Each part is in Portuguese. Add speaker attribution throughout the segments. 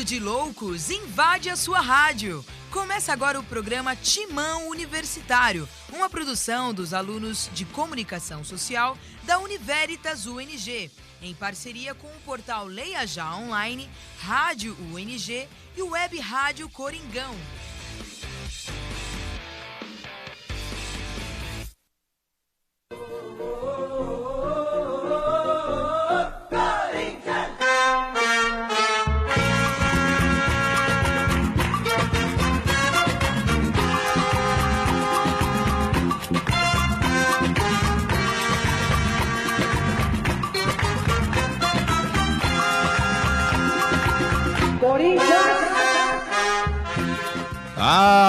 Speaker 1: de loucos invade a sua rádio. Começa agora o programa Timão Universitário, uma produção dos alunos de Comunicação Social da Univeritas UNG, em parceria com o portal Leia Já Online, Rádio UNG e o Web Rádio Coringão.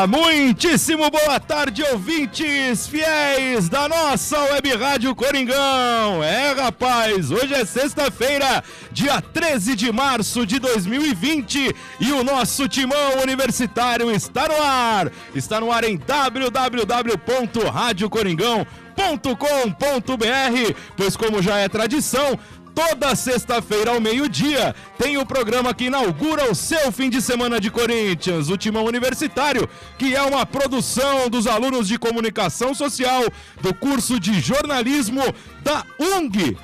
Speaker 2: Muitíssimo boa tarde, ouvintes fiéis da nossa Web Rádio Coringão. Rapaz, hoje é sexta-feira, dia 13 de março de 2020 e o nosso Timão Universitário está no ar. Está no ar em www.radiocoringão.com.br, pois como já é tradição, toda sexta-feira ao meio-dia tem o programa que inaugura o seu fim de semana de Corinthians, o Timão Universitário, que é uma produção dos alunos de Comunicação Social do curso de jornalismo da UNG,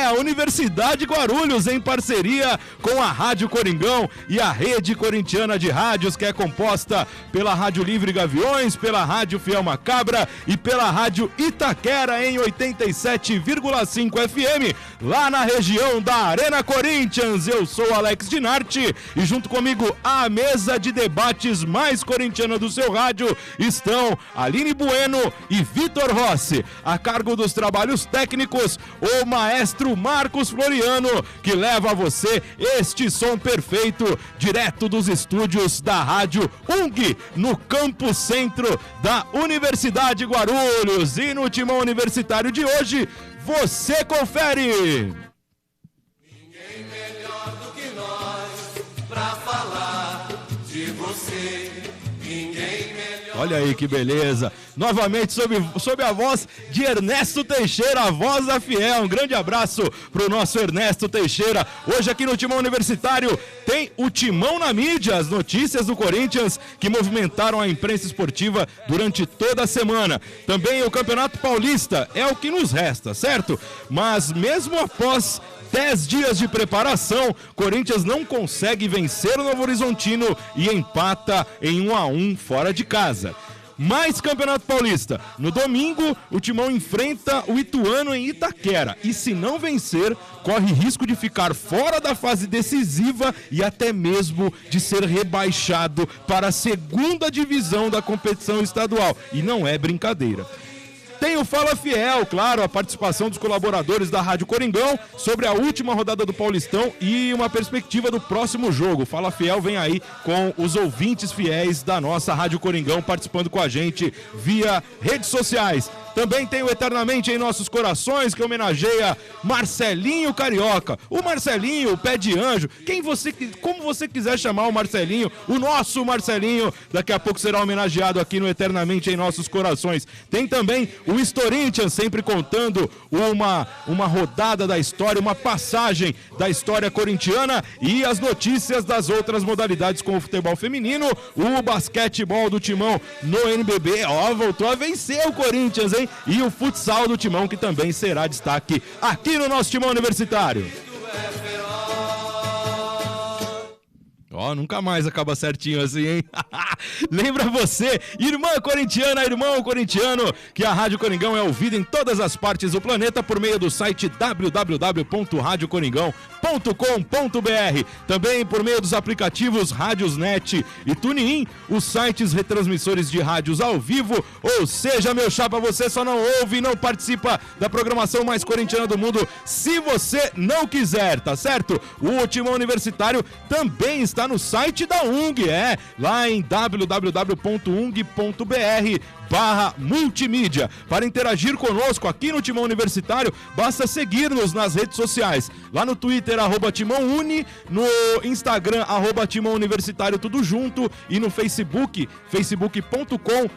Speaker 2: a Universidade Guarulhos, em parceria com a Rádio Coringão e a Rede Corintiana de Rádios, que é composta pela Rádio Livre Gaviões, pela Rádio Fiel Macabra e pela Rádio Itaquera em 87,5 FM, lá na região da Arena Corinthians. Eu sou Alex Dinarte e junto comigo a mesa de debates mais corintiana do seu rádio estão Aline Bueno e Vitor Rossi. A cargo dos trabalhos técnicos, o maestro Marcos Floriano, que leva a você este som perfeito direto dos estúdios da Rádio UNG, no campus centro da Universidade Guarulhos. E no Timão Universitário de hoje, você confere.
Speaker 3: Ninguém melhor do que nós pra falar de você. Ninguém melhor.
Speaker 2: Olha aí que beleza. Novamente sob a voz de Ernesto Teixeira, a voz da Fiel. Um grande abraço pro nosso Ernesto Teixeira. Hoje aqui no Timão Universitário tem o Timão na Mídia, as notícias do Corinthians que movimentaram a imprensa esportiva durante toda a semana. Também o Campeonato Paulista é o que nos resta, certo? Mas mesmo após 10 dias de preparação, Corinthians não consegue vencer o Novo Horizontino e empata em 1-1 fora de casa. Mais Campeonato Paulista. No domingo, o Timão enfrenta o Ituano em Itaquera. E se não vencer, corre risco de ficar fora da fase decisiva e até mesmo de ser rebaixado para a segunda divisão da competição estadual. E não é brincadeira. Tem o Fala Fiel, claro, a participação dos colaboradores da Rádio Coringão sobre a última rodada do Paulistão e uma perspectiva do próximo jogo. O Fala Fiel vem aí com os ouvintes fiéis da nossa Rádio Coringão participando com a gente via redes sociais. Também tem o Eternamente em Nossos Corações, que homenageia Marcelinho Carioca. O Marcelinho, o Pé de Anjo, como você quiser chamar o Marcelinho, o nosso Marcelinho, daqui a pouco será homenageado aqui no Eternamente em Nossos Corações. Tem também o Storinthians, sempre contando uma rodada da história, uma passagem da história corintiana e as notícias das outras modalidades como o futebol feminino, o basquetebol do Timão no NBB. Voltou a vencer o Corinthians, hein? E o futsal do Timão, que também será destaque aqui no nosso Timão Universitário. Nunca mais acaba certinho assim, hein? Lembra você, irmã corintiana, irmão corintiano, que a Rádio Coringão é ouvida em todas as partes do planeta por meio do site www.radiocoringão.com.br. Também por meio dos aplicativos Rádiosnet e TuneIn, os sites retransmissores de rádios ao vivo. Ou seja, meu chapa, você só não ouve e não participa da programação mais corintiana do mundo se você não quiser, tá certo? O Timão Universitário também está no site da UNG, lá em www.ung.br/multimídia. Para interagir conosco aqui no Timão Universitário, basta seguir-nos nas redes sociais. Lá no Twitter, @TimãoUni, no Instagram, @Timão Universitário, tudo junto, e no Facebook, facebook.com/.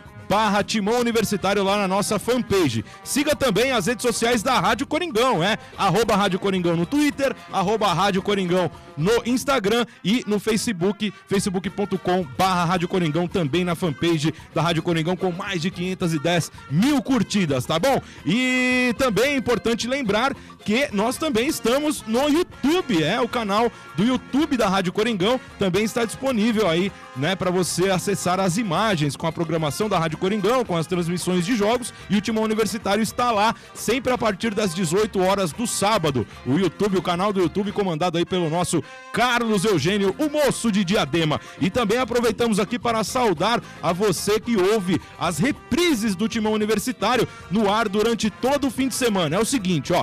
Speaker 2: @Timão Universitário lá na nossa fanpage. Siga também as redes sociais da Rádio Coringão, @Rádio Coringão no Twitter, @Rádio Coringão no Instagram e no Facebook, facebook.com/Rádio Coringão, também na fanpage da Rádio Coringão, com mais de 510 mil curtidas, tá bom? E também é importante lembrar que nós também estamos no YouTube, o canal do YouTube da Rádio Coringão também está disponível aí, né, para você acessar as imagens com a programação da Rádio Coringão, com as transmissões de jogos, e o Timão Universitário está lá sempre a partir das 18 horas do sábado. O canal do YouTube comandado aí pelo nosso Carlos Eugênio, o moço de Diadema. E também aproveitamos aqui para saudar a você que ouve as reprises do Timão Universitário no ar durante todo o fim de semana. É o seguinte,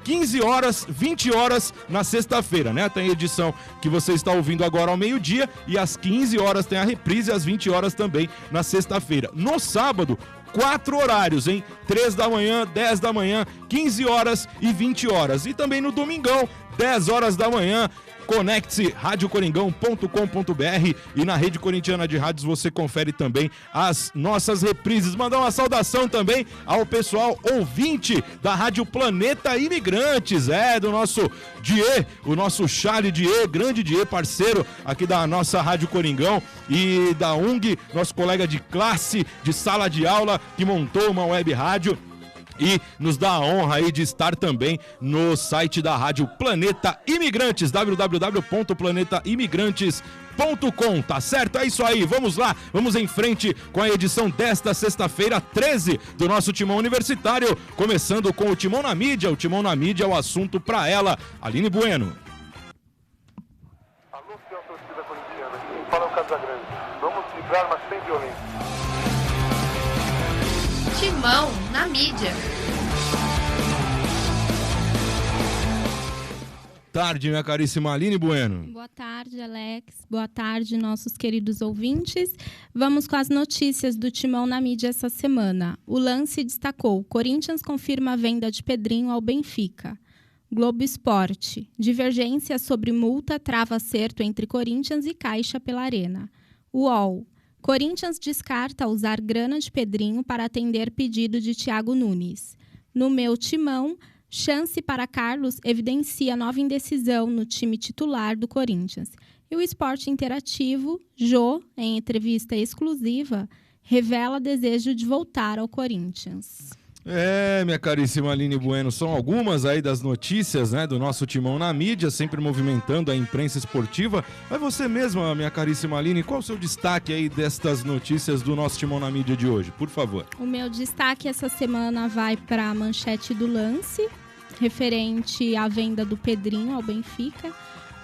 Speaker 2: 15 horas, 20 horas na sexta-feira, né? Tem a edição que você está ouvindo agora ao meio-dia, e às 15 horas tem a reprise, e às 20 horas também na sexta-feira. No sábado, 4 horários, 3 da manhã, 10 da manhã, 15 horas e 20 horas. E também no domingão, 10 horas da manhã. Conecte-se radiocoringão.com.br, e na rede corintiana de rádios você confere também as nossas reprises. Mandar uma saudação também ao pessoal ouvinte da Rádio Planeta Imigrantes, do nosso Die, o nosso Charlie Die, grande Die, parceiro aqui da nossa Rádio Coringão, e da UNG, nosso colega de classe, de sala de aula, que montou uma web rádio e nos dá a honra aí de estar também no site da Rádio Planeta Imigrantes, www.planetaimigrantes.com, tá certo? É isso aí, vamos lá, vamos em frente com a edição desta sexta-feira, 13 do nosso Timão Universitário, começando com o Timão na Mídia. O Timão na Mídia é o assunto pra ela, Aline Bueno.
Speaker 4: Alô, fiel torcida corintiana, quem fala é o Casagrande. Vamos vibrar, mas sem violência.
Speaker 5: Timão na Mídia.
Speaker 2: Tarde, minha caríssima Aline Bueno.
Speaker 6: Boa tarde, Alex. Boa tarde, nossos queridos ouvintes. Vamos com as notícias do Timão na Mídia essa semana. O Lance destacou: Corinthians confirma a venda de Pedrinho ao Benfica. Globo Esporte: divergência sobre multa trava acerto entre Corinthians e Caixa pela Arena. UOL: Corinthians descarta usar grana de Pedrinho para atender pedido de Thiago Nunes. No meu Timão, chance para Carlos evidencia nova indecisão no time titular do Corinthians. E o Esporte Interativo, Jô, em entrevista exclusiva, revela desejo de voltar ao Corinthians.
Speaker 2: Minha caríssima Aline Bueno, são algumas aí das notícias, né, do nosso Timão na Mídia, sempre movimentando a imprensa esportiva. Mas você mesma, minha caríssima Aline, qual o seu destaque aí destas notícias do nosso Timão na Mídia de hoje, por favor?
Speaker 6: O meu destaque essa semana vai para a manchete do Lance, referente à venda do Pedrinho ao Benfica.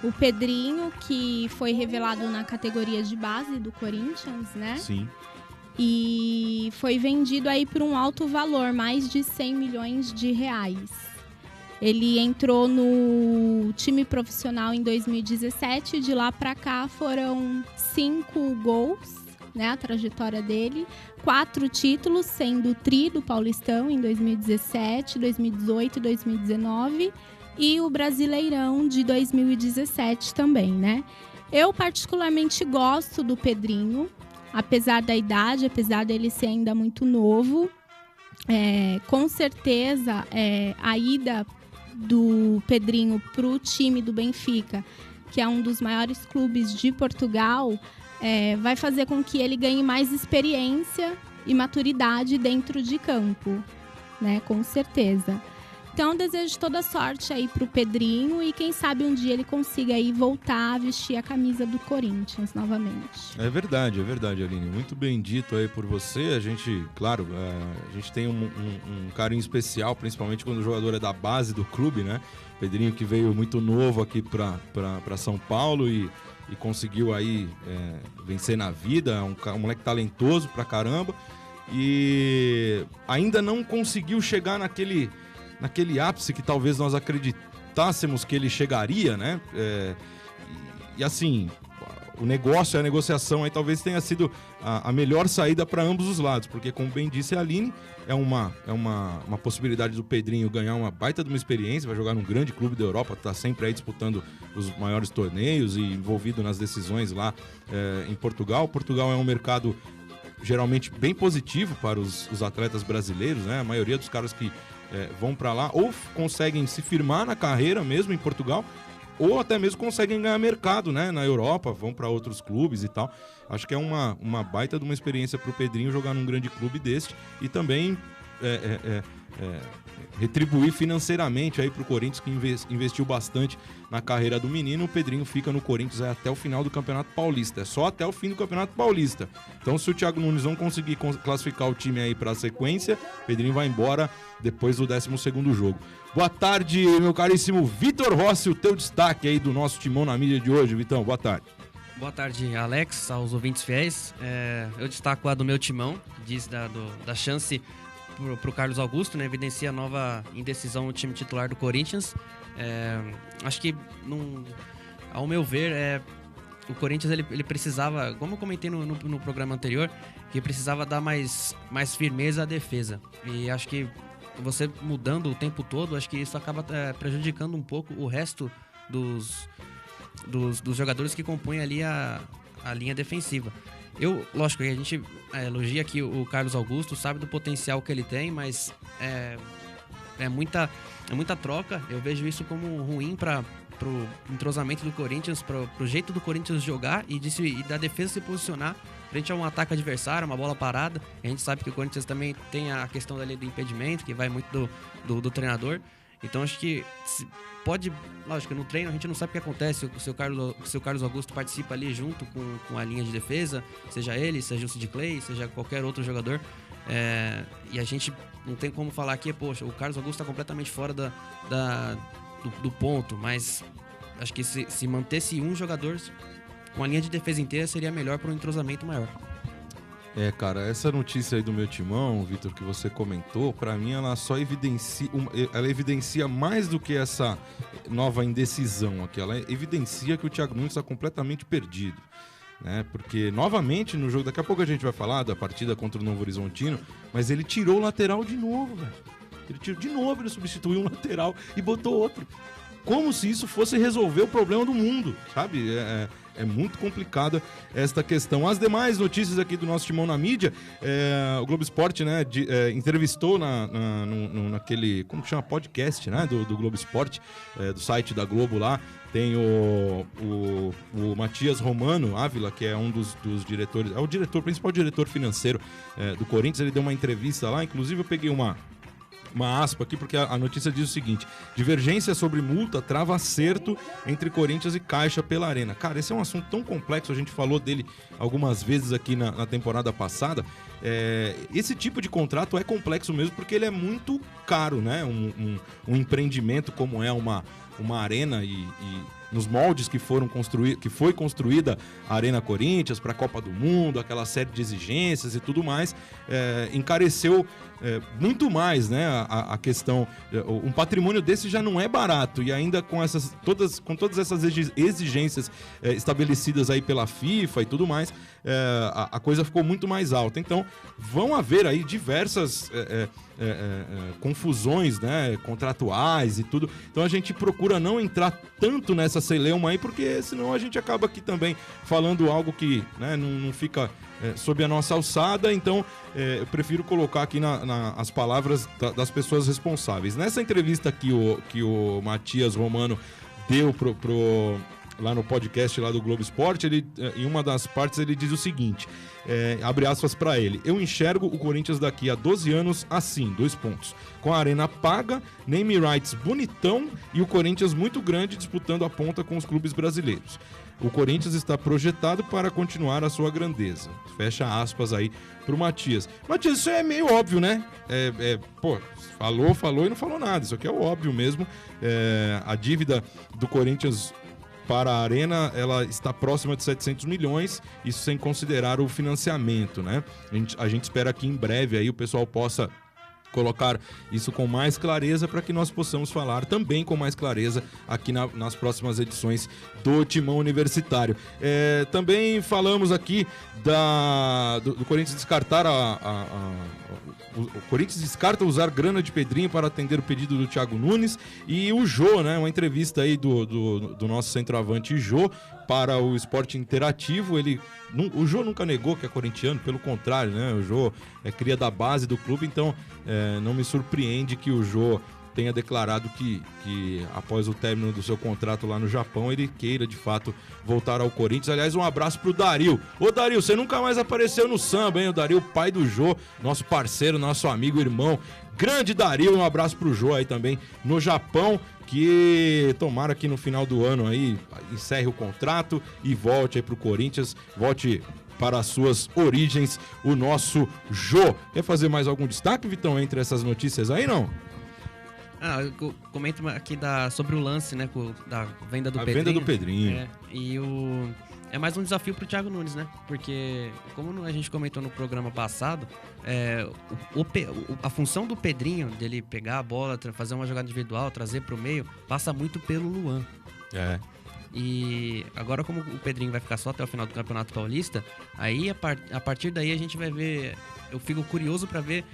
Speaker 6: O Pedrinho, que foi revelado na categoria de base do Corinthians, né?
Speaker 2: Sim.
Speaker 6: E foi vendido aí por um alto valor, mais de 100 milhões de reais. Ele entrou no time profissional em 2017, de lá para cá foram 5 gols, né, a trajetória dele, 4 títulos, sendo o tri do Paulistão em 2017, 2018 e 2019, e o Brasileirão de 2017 também, né? Eu particularmente gosto do Pedrinho, apesar da idade, apesar dele ser ainda muito novo. Com certeza, a ida do Pedrinho para o time do Benfica, que é um dos maiores clubes de Portugal, vai fazer com que ele ganhe mais experiência e maturidade dentro de campo, né? Com certeza. Então, eu desejo toda sorte aí pro Pedrinho e quem sabe um dia ele consiga aí voltar a vestir a camisa do Corinthians novamente.
Speaker 2: É verdade, Aline. Muito bem dito aí por você. A gente, claro, a gente tem um carinho especial, principalmente quando o jogador é da base do clube, né? Pedrinho, que veio muito novo aqui para São Paulo e conseguiu aí vencer na vida. Um moleque talentoso pra caramba. E ainda não conseguiu chegar naquele ápice que talvez nós acreditássemos que ele chegaria, né? E assim, o negócio, a negociação aí talvez tenha sido a melhor saída para ambos os lados, porque, como bem disse a Aline, é uma possibilidade do Pedrinho ganhar uma baita de uma experiência, vai jogar num grande clube da Europa, tá sempre aí disputando os maiores torneios e envolvido nas decisões lá em Portugal. Portugal é um mercado geralmente bem positivo para os atletas brasileiros, né? A maioria dos caras que vão para lá ou conseguem se firmar na carreira mesmo em Portugal, ou até mesmo conseguem ganhar mercado, né? Na Europa, vão para outros clubes e tal. Acho que é uma baita de uma experiência para o Pedrinho jogar num grande clube deste e também retribuir financeiramente aí pro Corinthians, que investiu bastante na carreira do menino. O Pedrinho fica no Corinthians até o final do Campeonato Paulista, é só até o fim do Campeonato Paulista. Então, se o Thiago Nunes não conseguir classificar o time aí pra sequência, o Pedrinho vai embora depois do 12º jogo. Boa tarde, meu caríssimo Vitor Rossi, o teu destaque aí do nosso Timão na Mídia de hoje, Vitão, boa tarde.
Speaker 7: Boa tarde, Alex, aos ouvintes fiéis. Eu destaco a do meu timão, diz da chance pro Carlos Augusto, né? Evidencia a nova indecisão no time titular do Corinthians. Acho que, ao meu ver, o Corinthians ele precisava, como eu comentei no programa anterior, que precisava dar mais firmeza à defesa. E acho que você mudando o tempo todo, acho que isso acaba prejudicando um pouco o resto dos jogadores que compõem ali a linha defensiva. Lógico que a gente elogia aqui o Carlos Augusto, sabe do potencial que ele tem, mas é muita troca. Eu vejo isso como ruim pro entrosamento do Corinthians, pro jeito do Corinthians jogar e da defesa se posicionar frente a um ataque adversário, uma bola parada. A gente sabe que o Corinthians também tem a questão ali do impedimento, que vai muito do treinador. Então acho que pode, lógico, no treino a gente não sabe o que acontece, se o Carlos Augusto participa ali junto com a linha de defesa, seja ele, seja o Sid Clay, seja qualquer outro jogador, e a gente não tem como falar aqui, poxa, o Carlos Augusto está completamente fora do ponto, mas acho que se mantesse um jogador com a linha de defesa inteira seria melhor para um entrosamento maior.
Speaker 2: Cara, essa notícia aí do meu timão, Vitor, que você comentou, pra mim ela só evidencia mais do que essa nova indecisão aqui. Ela evidencia que o Thiago Nunes está completamente perdido, né? Porque, novamente, no jogo, daqui a pouco a gente vai falar da partida contra o Novo Horizontino, mas ele tirou o lateral de novo, velho. Ele tirou de novo, ele substituiu um lateral e botou outro. Como se isso fosse resolver o problema do mundo, sabe? É muito complicada esta questão. As demais notícias aqui do nosso Timão na Mídia, o Globo Esporte, né, entrevistou naquele, como que chama? Podcast, né, do Globo Esporte, do site da Globo lá. Tem o Matias Romano Ávila, que é um dos diretores, é o principal diretor financeiro do Corinthians. Ele deu uma entrevista lá, inclusive eu peguei uma aspa aqui, porque a notícia diz o seguinte: divergência sobre multa trava acerto entre Corinthians e Caixa pela Arena. Cara, esse é um assunto tão complexo, a gente falou dele algumas vezes aqui na temporada passada. Esse tipo de contrato é complexo mesmo, porque ele é muito caro, né? Um empreendimento como é uma arena e nos moldes que foi construída a Arena Corinthians para a Copa do Mundo, aquela série de exigências e tudo mais, encareceu muito mais, né, a questão. Um patrimônio desse já não é barato, e ainda com todas essas exigências estabelecidas aí pela FIFA e tudo mais, a coisa ficou muito mais alta. Então vão haver aí diversas confusões, né, contratuais e tudo. Então a gente procura não entrar tanto nessa celeuma aí, porque senão a gente acaba aqui também falando algo que, né, não fica sob a nossa alçada. Então eu prefiro colocar aqui as palavras das pessoas responsáveis. Nessa entrevista que o Matias Romano deu lá no podcast lá do Globo Esporte, em uma das partes ele diz o seguinte, abre aspas para ele: eu enxergo o Corinthians daqui a 12 anos assim, 2 pontos, com a arena paga, name rights bonitão e o Corinthians muito grande disputando a ponta com os clubes brasileiros. O Corinthians está projetado para continuar a sua grandeza. Fecha aspas aí pro Matias. Matias, isso é meio óbvio, né? Falou e não falou nada. Isso aqui é o óbvio mesmo. A dívida do Corinthians para a Arena, ela está próxima de 700 milhões, isso sem considerar o financiamento, né? A gente espera que em breve aí o pessoal possa colocar isso com mais clareza, para que nós possamos falar também com mais clareza aqui nas próximas edições do Timão Universitário. Também falamos aqui do Corinthians descartar o Corinthians descarta usar grana de Pedrinho para atender o pedido do Thiago Nunes, e o Jô, né, uma entrevista aí do nosso centroavante Jô, para o esporte interativo. O Jô nunca negou que é corintiano, pelo contrário, né? O Jô é cria da base do clube, então não me surpreende que o Jô tenha declarado que após o término do seu contrato lá no Japão, ele queira de fato voltar ao Corinthians. Aliás, um abraço pro Dario. Ô Dario, você nunca mais apareceu no samba, hein? O Dario, pai do Jô, nosso parceiro, nosso amigo, irmão. Grande Dario, um abraço pro Jô aí também no Japão, que tomara que no final do ano aí encerre o contrato e volte aí pro Corinthians, volte para as suas origens, o nosso Jô. Quer fazer mais algum destaque, Vitão, entre essas notícias aí, não?
Speaker 7: Eu comento aqui sobre o lance, né, da venda do Pedrinho.
Speaker 2: A venda do Pedrinho.
Speaker 7: É mais um desafio pro Thiago Nunes, né? Porque, como a gente comentou no programa passado, a função do Pedrinho, dele pegar a bola, fazer uma jogada individual, trazer pro meio, passa muito pelo Luan. E agora, como o Pedrinho vai ficar só até o final do Campeonato Paulista, aí a partir daí a gente vai ver... Eu fico curioso para ver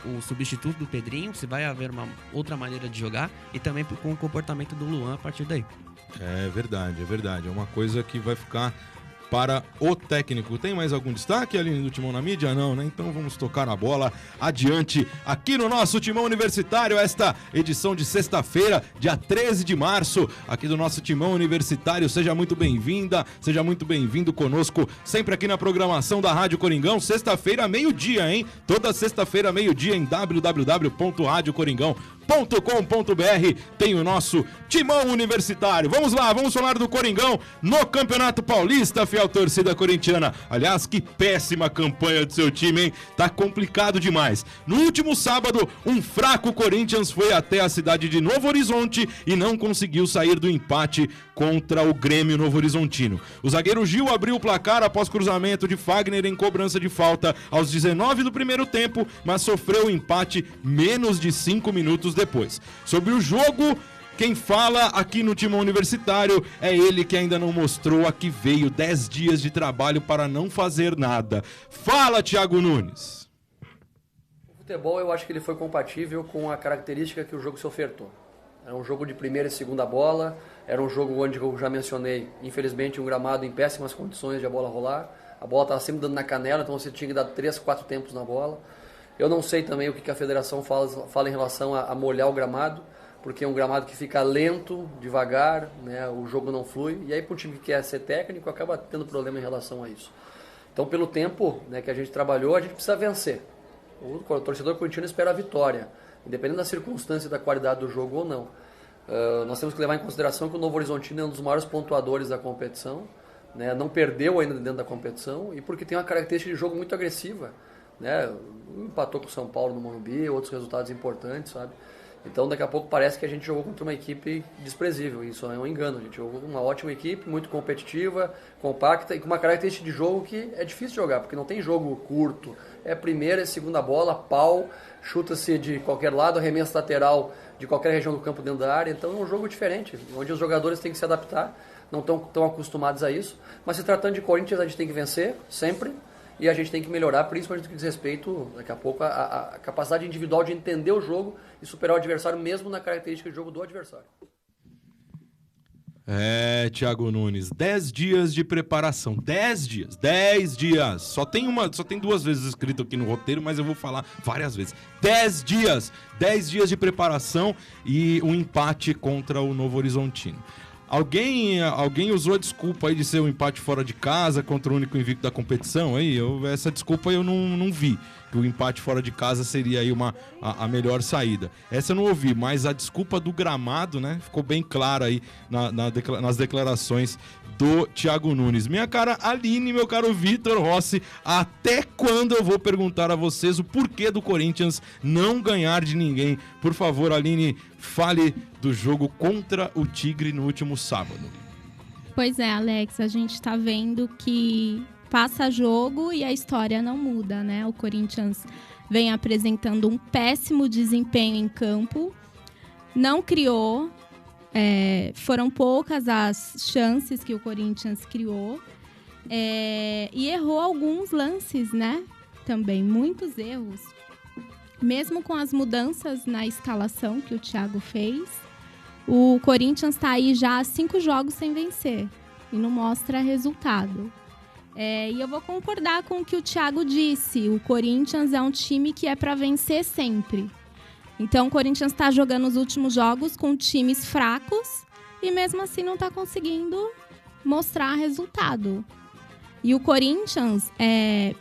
Speaker 7: o substituto do Pedrinho, se vai haver uma outra maneira de jogar, e também com o comportamento do Luan a partir daí.
Speaker 2: É verdade. É uma coisa que vai ficar para o técnico. Tem mais algum destaque, Aline, do Timão na Mídia? Não, né? Então vamos tocar a bola adiante aqui no nosso Timão Universitário, esta edição de sexta-feira, dia 13 de março, aqui do nosso Timão Universitário. Seja muito bem-vinda, seja muito bem-vindo conosco, sempre aqui na programação da Rádio Coringão, sexta-feira, meio-dia, hein? Toda sexta-feira, meio-dia, em www.radiocoringão.com.br tem o nosso Timão Universitário. Vamos lá, vamos falar do Coringão no Campeonato Paulista, fiel torcida corintiana. Aliás, que péssima campanha do seu time, hein? Tá complicado demais. No último sábado, um fraco Corinthians foi até a cidade de Novo Horizonte e não conseguiu sair do empate contra o Grêmio Novo Horizontino. O zagueiro Gil abriu o placar após cruzamento de Fagner em cobrança de falta aos 19 do primeiro tempo, mas sofreu o empate menos de 5 minutos depois. Sobre o jogo, quem fala aqui no Timão Universitário é ele que ainda não mostrou a que veio. 10 dias de trabalho para não fazer nada. Fala, Thiago Nunes.
Speaker 8: O futebol, eu acho que ele foi compatível com a característica que o jogo se ofertou. Era um jogo de primeira e segunda bola, era um jogo onde eu já mencionei, infelizmente, um gramado em péssimas condições de a bola rolar. A bola estava sempre dando na canela, então você tinha que dar 3, 4 tempos na bola. Eu não sei também o que a federação fala em relação a molhar o gramado, porque é um gramado que fica lento, devagar, né? O jogo não flui, e aí para um time que quer ser técnico acaba tendo problema em relação a isso. Então, pelo tempo, né, que a gente trabalhou, a gente precisa vencer. O torcedor corintiano espera a vitória, independente da circunstância e da qualidade do jogo ou não. Nós temos que levar em consideração que o Novo Horizontino é um dos maiores pontuadores da competição, né? Não perdeu ainda dentro da competição, e porque tem uma característica de jogo muito agressiva, né? Empatou com o São Paulo no Morumbi, outros resultados importantes, sabe? Então, daqui a pouco parece que a gente jogou contra uma equipe desprezível. Isso é um engano. A gente jogou com uma ótima equipe, muito competitiva, compacta e com uma característica de jogo que é difícil de jogar, porque não tem jogo curto. É primeira e segunda bola, pau, chuta-se de qualquer lado, arremesso lateral de qualquer região do campo dentro da área. Então, é um jogo diferente, onde os jogadores têm que se adaptar, não estão tão acostumados a isso. Mas se tratando de Corinthians, a gente tem que vencer, sempre. E a gente tem que melhorar, principalmente no que diz respeito, daqui a pouco, a capacidade individual de entender o jogo e superar o adversário, mesmo na característica de jogo do adversário.
Speaker 2: Thiago Nunes, 10 dias de preparação, 10 dias, só tem 2 vezes escrito aqui no roteiro, mas eu vou falar várias vezes, 10 dias de preparação e um empate contra o Novo Horizontino. Alguém usou a desculpa aí de ser um empate fora de casa contra o único invicto da competição? Essa desculpa eu não vi, que o empate fora de casa seria aí a melhor saída. Essa eu não ouvi, mas a desculpa do gramado, né, ficou bem clara aí nas declarações do Thiago Nunes. Minha cara Aline, meu caro Vitor Rossi, até quando eu vou perguntar a vocês o porquê do Corinthians não ganhar de ninguém? Por favor, Aline, fale do jogo contra o Tigre no último sábado.
Speaker 6: Pois é, Alex, a gente tá vendo que passa jogo e a história não muda, né? O Corinthians vem apresentando um péssimo desempenho em campo, não criou. Foram poucas as chances que o Corinthians criou e errou alguns lances, né? Também, muitos erros. Mesmo com as mudanças na escalação que o Thiago fez, o Corinthians está aí já há 5 jogos sem vencer. e não mostra resultado. E eu vou concordar com o que o Thiago disse. O Corinthians é um time que é para vencer sempre. Então, o Corinthians está jogando os últimos jogos com times fracos e mesmo assim não está conseguindo mostrar resultado. E o Corinthians,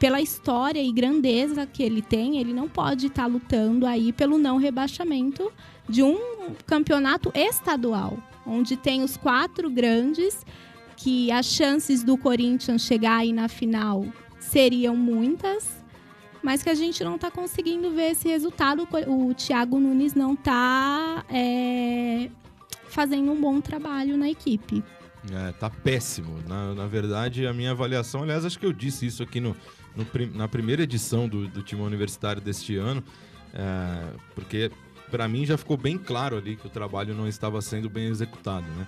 Speaker 6: pela história e grandeza que ele tem, ele não pode estar lutando aí pelo não rebaixamento de um campeonato estadual, onde tem os 4 grandes, que as chances do Corinthians chegar aí na final seriam muitas, mas que a gente não está conseguindo ver esse resultado. O Thiago Nunes não está fazendo um bom trabalho na equipe.
Speaker 2: Tá péssimo. Na verdade, a minha avaliação, aliás, acho que eu disse isso aqui na primeira edição do Timão Universitário deste ano, porque para mim já ficou bem claro ali que o trabalho não estava sendo bem executado, né?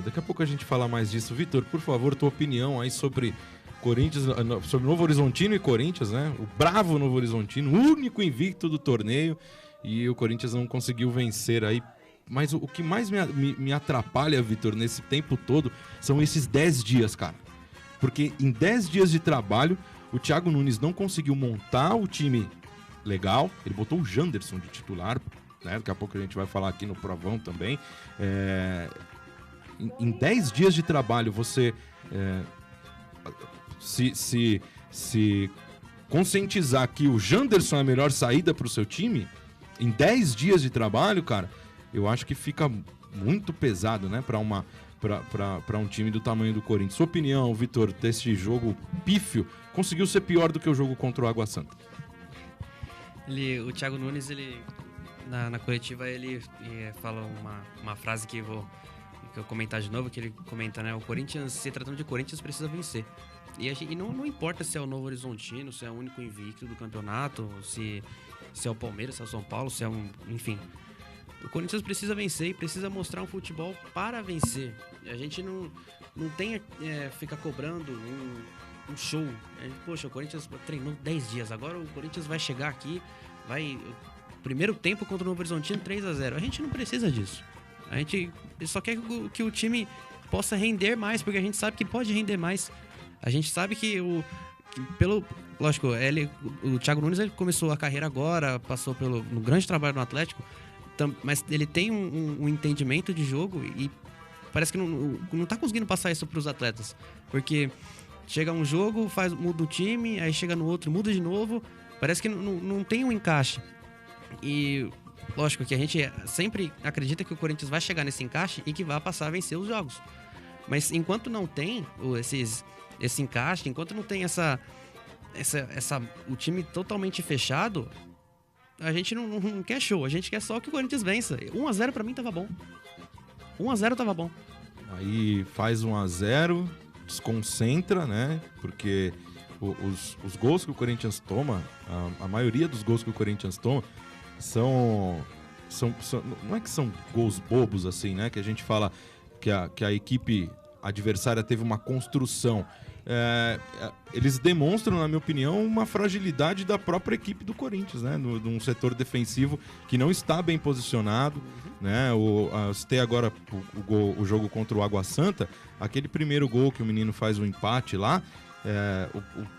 Speaker 2: Daqui a pouco a gente fala mais disso. Vitor, por favor, tua opinião aí sobre Corinthians, sobre Novo Horizontino e Corinthians, né? O bravo Novo Horizontino, o único invicto do torneio, e o Corinthians não conseguiu vencer aí. Mas o que mais me atrapalha, Vitor, nesse tempo todo, são esses 10 dias, cara. Porque em 10 dias de trabalho, o Thiago Nunes não conseguiu montar o time legal. Ele botou o Janderson de titular, né? Daqui a pouco a gente vai falar aqui no Provão também. Em 10 dias de trabalho, você se conscientizar que o Janderson é a melhor saída para o seu time, em 10 dias de trabalho, cara, eu acho que fica muito pesado, né, para um time do tamanho do Corinthians. Sua opinião, Vitor, desse jogo pífio, conseguiu ser pior do que o jogo contra o Água Santa?
Speaker 7: O Thiago Nunes, na coletiva, ele fala uma frase que eu comentar de novo, que ele comenta, né? O Corinthians, se tratando de Corinthians, precisa vencer. E não importa se é o Novo Horizontino, se é o único invicto do campeonato, se é o Palmeiras, se é o São Paulo, se é enfim. O Corinthians precisa vencer e precisa mostrar um futebol para vencer. A gente não tem ficar cobrando um show. Poxa, o Corinthians treinou 10 dias, agora o Corinthians vai chegar aqui, primeiro tempo contra o Novo Horizontino 3-0. A gente não precisa disso. A gente só quer que o time possa render mais, porque a gente sabe que pode render mais. A gente sabe que lógico, o Thiago Nunes ele começou a carreira agora, passou no grande trabalho no Atlético, mas ele tem um entendimento de jogo e parece que não tá conseguindo passar isso para os atletas. Porque chega um jogo, muda o time, aí chega no outro, muda de novo, parece que não tem um encaixe. E lógico que a gente sempre acredita que o Corinthians vai chegar nesse encaixe e que vai passar a vencer os jogos. Mas enquanto não tem esse encaixe, enquanto não tem o time totalmente fechado, a gente não quer show, a gente quer só que o Corinthians vença. 1-0 pra mim tava bom. 1-0 tava bom.
Speaker 2: Aí faz 1-0, desconcentra, né? Porque os gols que o Corinthians toma, a maioria dos gols que o Corinthians toma, são não é que são gols bobos assim, né? Que a gente fala que a equipe adversária teve uma construção. Eles demonstram, na minha opinião, uma fragilidade da própria equipe do Corinthians, né? Num setor defensivo que não está bem posicionado, né? Citei agora o jogo contra o Água Santa, aquele primeiro gol que o menino faz o empate lá,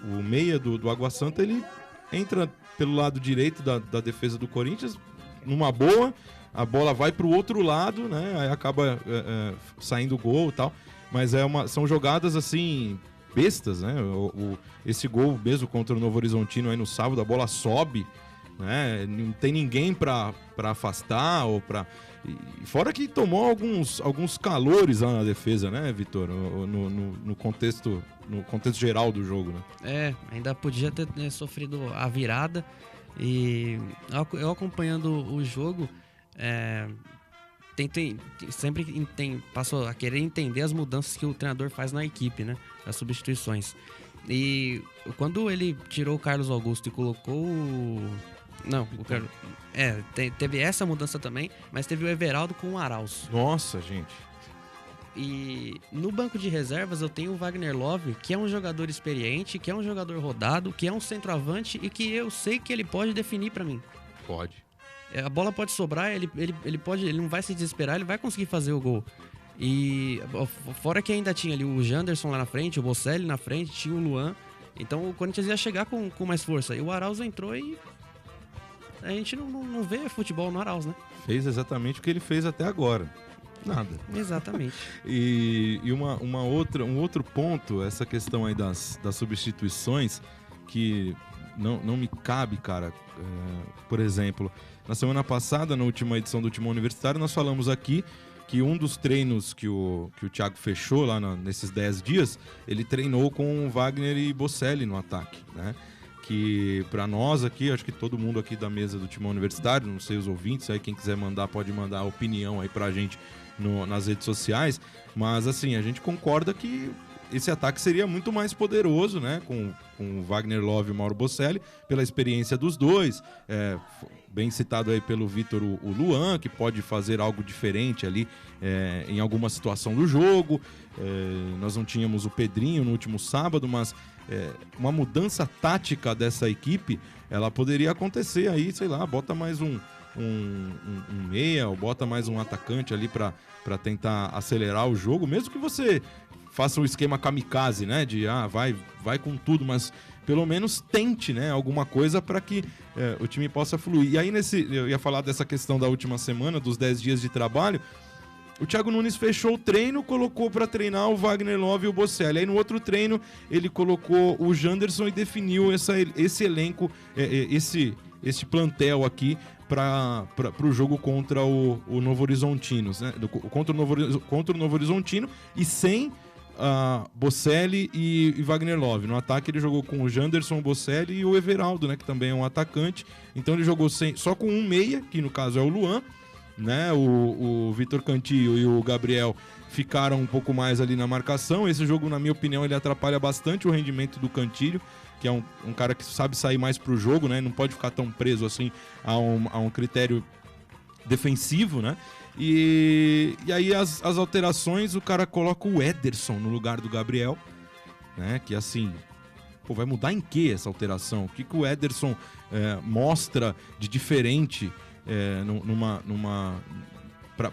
Speaker 2: o meia do Água Santa, ele entra pelo lado direito da defesa do Corinthians, numa boa, a bola vai para o outro lado, né? Aí acaba saindo o gol e tal, mas são jogadas assim bestas, né? Esse gol mesmo contra o Novo Horizontino aí no sábado, a bola sobe, né? Não tem ninguém para afastar ou para... Fora que tomou alguns calores lá na defesa, né, Vitor? No contexto geral do jogo, né?
Speaker 7: Ainda podia ter sofrido a virada. E eu acompanhando o jogo, sempre passou a querer entender as mudanças que o treinador faz na equipe, né? As substituições. E quando ele tirou o Carlos Augusto e colocou teve essa mudança também, mas teve o Everaldo com o Arauz.
Speaker 2: Nossa, gente.
Speaker 7: E no banco de reservas eu tenho o Wagner Love, que é um jogador experiente, que é um jogador rodado, que é um centroavante e que eu sei que ele pode definir pra mim.
Speaker 2: Pode.
Speaker 7: A bola pode sobrar, ele não vai se desesperar, ele vai conseguir fazer o gol. E fora que ainda tinha ali o Janderson lá na frente, o Bocelli na frente, tinha o Luan. Então o Corinthians ia chegar com mais força. E o Arauz entrou e a gente não vê futebol no Arauz, né?
Speaker 2: Fez exatamente o que ele fez até agora. Nada.
Speaker 7: Exatamente.
Speaker 2: E um outro ponto, essa questão aí das substituições, que não me cabe, cara. Por exemplo, na semana passada, na última edição do Timão Universitário, nós falamos aqui que um dos treinos que o Thiago fechou lá nesses 10 dias, ele treinou com o Wagner e Bocelli no ataque, né? Que para nós aqui, acho que todo mundo aqui da mesa do Timão Universitário, não sei os ouvintes, aí quem quiser mandar pode mandar a opinião aí pra gente nas redes sociais, mas assim, a gente concorda que esse ataque seria muito mais poderoso, né? Com o Wagner Love e o Mauro Bocelli, pela experiência dos dois, bem citado aí pelo Vitor o Luan, que pode fazer algo diferente ali em alguma situação do jogo. Nós não tínhamos o Pedrinho no último sábado, mas uma mudança tática dessa equipe, ela poderia acontecer aí, sei lá, bota mais um meia, ou bota mais um atacante ali para tentar acelerar o jogo, mesmo que você faça um esquema kamikaze, né, de vai com tudo, mas pelo menos tente, né, alguma coisa para que o time possa fluir. E aí eu ia falar dessa questão da última semana, dos 10 dias de trabalho. O Thiago Nunes fechou o treino, colocou para treinar o Wagner Love e o Bocelli. Aí no outro treino ele colocou o Janderson e definiu esse elenco, esse plantel aqui para o jogo contra o Novo Horizontinos, né? Contra o Novo Horizontino, e sem Bocelli e Wagner Love. No ataque ele jogou com o Janderson, o Bocelli e o Everaldo, né, que também é um atacante. Então ele jogou só com um meia, que no caso é o Luan, né? O Vitor Cantillo e o Gabriel ficaram um pouco mais ali na marcação. Esse jogo, na minha opinião, ele atrapalha bastante o rendimento do Cantillo, que é um cara que sabe sair mais pro jogo, né? Não pode ficar tão preso assim a um critério defensivo, né? E aí as alterações, o cara coloca o Ederson no lugar do Gabriel, né? Que assim, vai mudar em que essa alteração? O que o Ederson mostra de diferente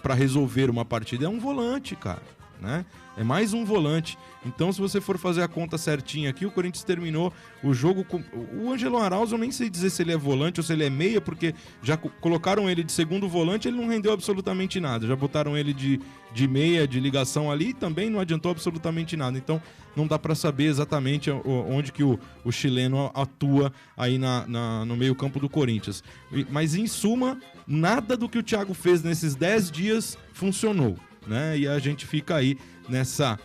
Speaker 2: para resolver uma partida? É um volante, cara, né? É mais um volante. Então, se você for fazer a conta certinha aqui, o Corinthians terminou o jogo com... O Ângelo Arauz, eu nem sei dizer se ele é volante ou se ele é meia, porque já colocaram ele de segundo volante, ele não rendeu absolutamente nada. Já botaram ele de meia, de ligação ali, e também não adiantou absolutamente nada. Então, não dá para saber exatamente onde que o chileno atua aí no meio campo do Corinthians. Mas, em suma, nada do que o Thiago fez nesses 10 dias funcionou, né? E a gente fica aí nessa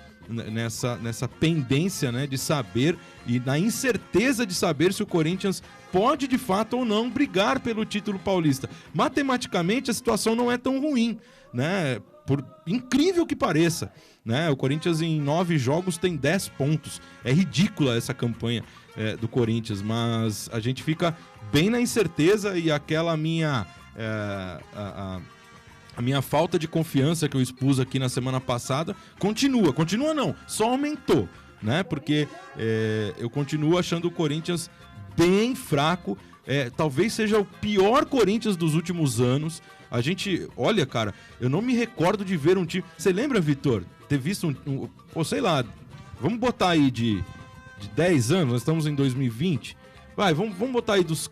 Speaker 2: pendência, né, de saber, e na incerteza de saber se o Corinthians pode de fato ou não brigar pelo título paulista. Matematicamente a situação não é tão ruim, né? Por incrível que pareça, né? O Corinthians em 9 jogos tem 10 pontos. É ridícula essa campanha do Corinthians, mas a gente fica bem na incerteza, e aquela minha a minha falta de confiança que eu expus aqui na semana passada continua não, só aumentou, né? Porque eu continuo achando o Corinthians bem fraco, talvez seja o pior Corinthians dos últimos anos. A gente, olha, cara, eu não me recordo de ver um time... Você lembra, Vitor, ter visto ou sei lá, vamos botar aí de 10 anos, nós estamos em 2020, vamos botar aí dos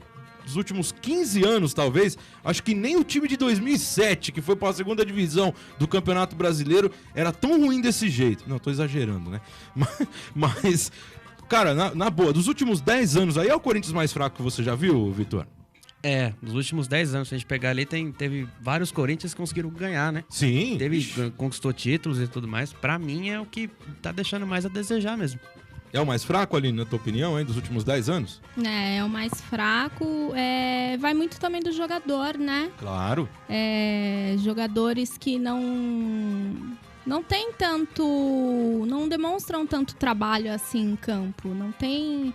Speaker 2: últimos 15 anos, talvez. Acho que nem o time de 2007, que foi para a segunda divisão do Campeonato Brasileiro, era tão ruim desse jeito. Não, tô exagerando, né? Mas cara, na boa, dos últimos 10 anos aí, é o Corinthians mais fraco que você já viu, Vitor?
Speaker 7: Nos últimos 10 anos, se a gente pegar ali, teve vários Corinthians que conseguiram ganhar, né?
Speaker 2: Sim.
Speaker 7: Conquistou títulos e tudo mais. Pra mim, é o que tá deixando mais a desejar mesmo.
Speaker 2: É o mais fraco, ali, na tua opinião, hein, dos últimos 10 anos?
Speaker 6: É o mais fraco. Vai muito também do jogador, né?
Speaker 2: Claro.
Speaker 6: Jogadores que não tem tanto... Não demonstram tanto trabalho assim em campo. Não tem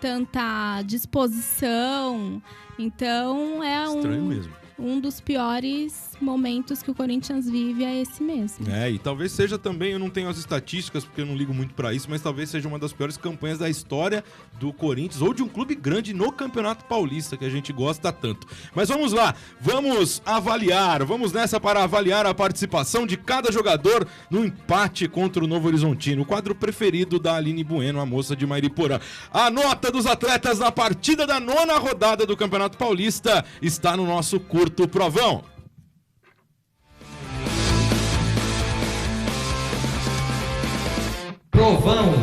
Speaker 6: tanta disposição. Então,
Speaker 2: Estranho mesmo.
Speaker 6: um dos piores momentos que o Corinthians vive é esse mesmo.
Speaker 2: E talvez seja também, eu não tenho as estatísticas porque eu não ligo muito pra isso, mas talvez seja uma das piores campanhas da história do Corinthians ou de um clube grande no Campeonato Paulista, que a gente gosta tanto. Mas vamos lá, vamos nessa para avaliar a participação de cada jogador no empate contra o Novo Horizontino, o quadro preferido da Aline Bueno, a moça de Mairiporã. A nota dos atletas na partida da 9ª rodada do Campeonato Paulista está no nosso Curto Provão.
Speaker 9: Provão.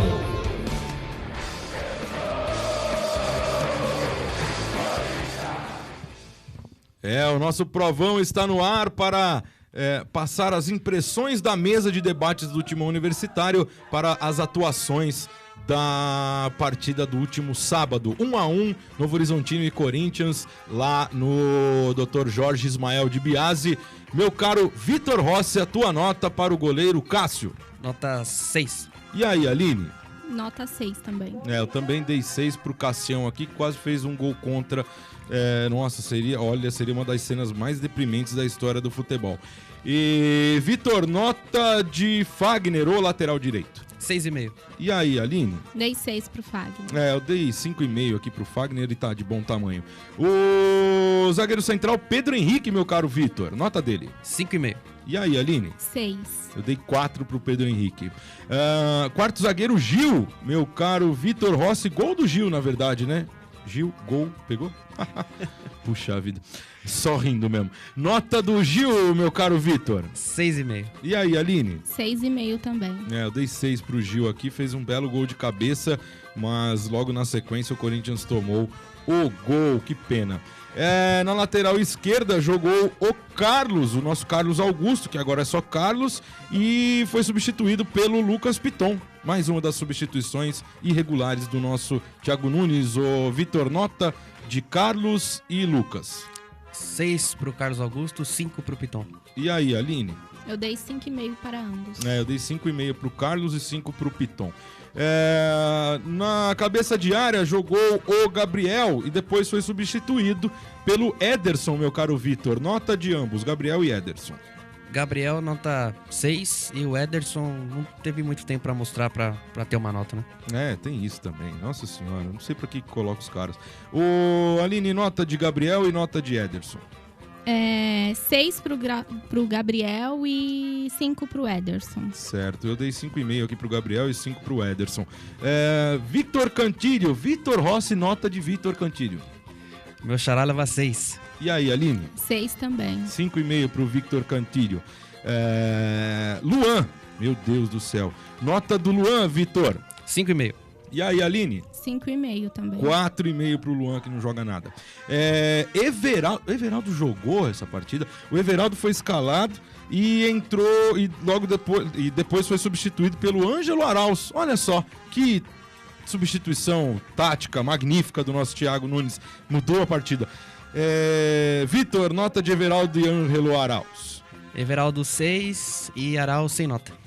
Speaker 2: O nosso Provão está no ar para passar as impressões da mesa de debates do Timão Universitário para as atuações da partida do último sábado, 1-1, Novo Horizontino e Corinthians, lá no Dr. Jorge Ismael de Biasi. Meu caro Vitor Rossi, a tua nota para o goleiro Cássio?
Speaker 7: Nota 6.
Speaker 2: E aí, Aline?
Speaker 6: Nota 6 também.
Speaker 2: Eu também dei 6 pro Cassião aqui, que quase fez um gol contra. Nossa, seria uma das cenas mais deprimentes da história do futebol. E, Vitor, nota de Fagner, ou lateral direito?
Speaker 7: 6,5.
Speaker 2: E aí, Aline?
Speaker 6: Dei 6 pro Fagner.
Speaker 2: Eu dei 5,5 aqui pro Fagner, ele tá de bom tamanho. O zagueiro central, Pedro Henrique, meu caro Vitor, nota dele?
Speaker 7: 5,5.
Speaker 2: E aí, Aline?
Speaker 6: 6.
Speaker 2: Eu dei 4 pro Pedro Henrique. Quarto zagueiro, Gil, meu caro Vitor Rossi, gol do Gil, na verdade, né? Gil, gol, pegou? Puxa vida, só rindo mesmo. Nota do Gil, meu caro Vitor?
Speaker 7: 6,5.
Speaker 2: E aí, Aline?
Speaker 6: 6,5 também.
Speaker 2: Eu dei 6 pro Gil aqui, fez um belo gol de cabeça, mas logo na sequência o Corinthians tomou o gol, que pena. Na lateral esquerda jogou o Carlos, o nosso Carlos Augusto, que agora é só Carlos, e foi substituído pelo Lucas Piton. Mais uma das substituições irregulares do nosso Thiago Nunes. O Vitor, nota de Carlos e Lucas?
Speaker 7: 6 pro Carlos Augusto, 5 pro Piton.
Speaker 2: E aí, Aline?
Speaker 6: Eu dei 5,5 para ambos.
Speaker 2: Eu dei 5,5 pro Carlos e 5 pro Piton. Na cabeça de área jogou o Gabriel e depois foi substituído pelo Ederson, meu caro Vitor. Nota de ambos, Gabriel e Ederson.
Speaker 7: Gabriel, nota 6, e o Ederson não teve muito tempo pra mostrar pra ter uma nota, né?
Speaker 2: Tem isso também. Nossa senhora, não sei pra que coloca os caras. Aline, nota de Gabriel e nota de Ederson.
Speaker 6: 6 pro Gabriel e 5 pro Ederson.
Speaker 2: Certo, eu dei 5,5 aqui pro Gabriel e 5 pro Ederson. Victor Cantilho, Vitor Rossi, nota de Victor Cantilho.
Speaker 7: Meu xará leva 6.
Speaker 2: E aí, Aline?
Speaker 6: 6 também.
Speaker 2: 5,5 pro Victor Cantilho. Luan, meu Deus do céu. Nota do Luan, Vitor.
Speaker 7: 5,5.
Speaker 2: E aí, Aline?
Speaker 6: 5,5 também.
Speaker 2: 4,5 pro Luan, que não joga nada. Everaldo jogou essa partida. O Everaldo foi escalado e entrou e logo depois foi substituído pelo Ângelo Arauz. Olha só, que substituição tática magnífica do nosso Thiago Nunes. Mudou a partida. Vitor, nota de Everaldo e Ângelo Arauz.
Speaker 7: Everaldo 6 e Arauz sem nota.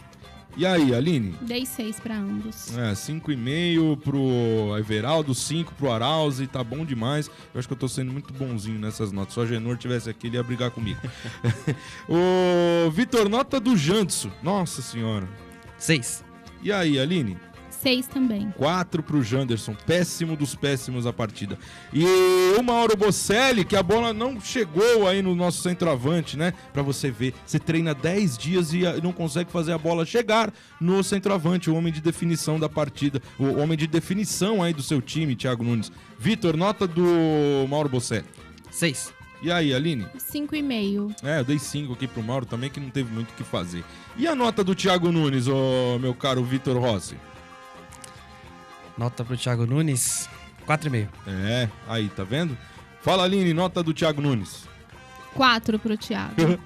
Speaker 2: E aí, Aline?
Speaker 6: Dei 6 para ambos.
Speaker 2: 5,5 pro Everaldo, 5 pro Arauz, e tá bom demais. Eu acho que eu tô sendo muito bonzinho nessas notas. Se o Agenor tivesse aqui, ele ia brigar comigo. O Vitor, nota do Jandson. Nossa senhora.
Speaker 7: 6.
Speaker 2: E aí, Aline?
Speaker 6: 6 também.
Speaker 2: 4 pro Janderson, péssimo dos péssimos a partida. E o Mauro Bocelli, que a bola não chegou aí no nosso centroavante, né? Pra você ver, você treina 10 dias e não consegue fazer a bola chegar no centroavante, o homem de definição da partida, o homem de definição aí do seu time, Thiago Nunes. Vitor, nota do Mauro Bocelli.
Speaker 7: 6.
Speaker 2: E aí, Aline?
Speaker 6: 5,5.
Speaker 2: Eu dei 5 aqui pro Mauro também, que não teve muito o que fazer. E a nota do Thiago Nunes, meu caro Vitor Rossi?
Speaker 7: Nota pro Thiago Nunes, 4,5.
Speaker 2: Aí, tá vendo? Fala, Aline, nota do Thiago Nunes.
Speaker 6: 4 pro Thiago.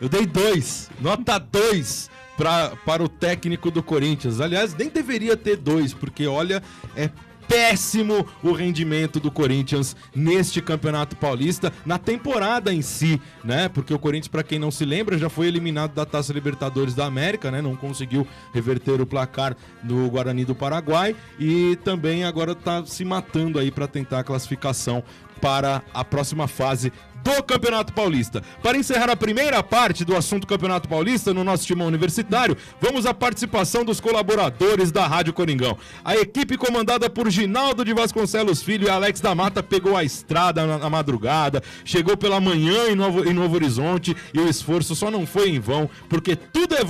Speaker 2: Eu dei 2. Nota 2 para o técnico do Corinthians. Aliás, nem deveria ter 2, porque, olha, é péssimo o rendimento do Corinthians neste Campeonato Paulista, na temporada em si, né? Porque o Corinthians, para quem não se lembra, já foi eliminado da Taça Libertadores da América, né? Não conseguiu reverter o placar do Guarani do Paraguai e também agora tá se matando aí para tentar a classificação para a próxima fase do Campeonato Paulista. Para encerrar a primeira parte do assunto Campeonato Paulista no nosso timão universitário, vamos à participação dos colaboradores da Rádio Coringão. A equipe comandada por Ginaldo de Vasconcelos Filho e Alex da Mata pegou a estrada na madrugada, chegou pela manhã em Novo Horizonte e o esforço só não foi em vão, porque tudo é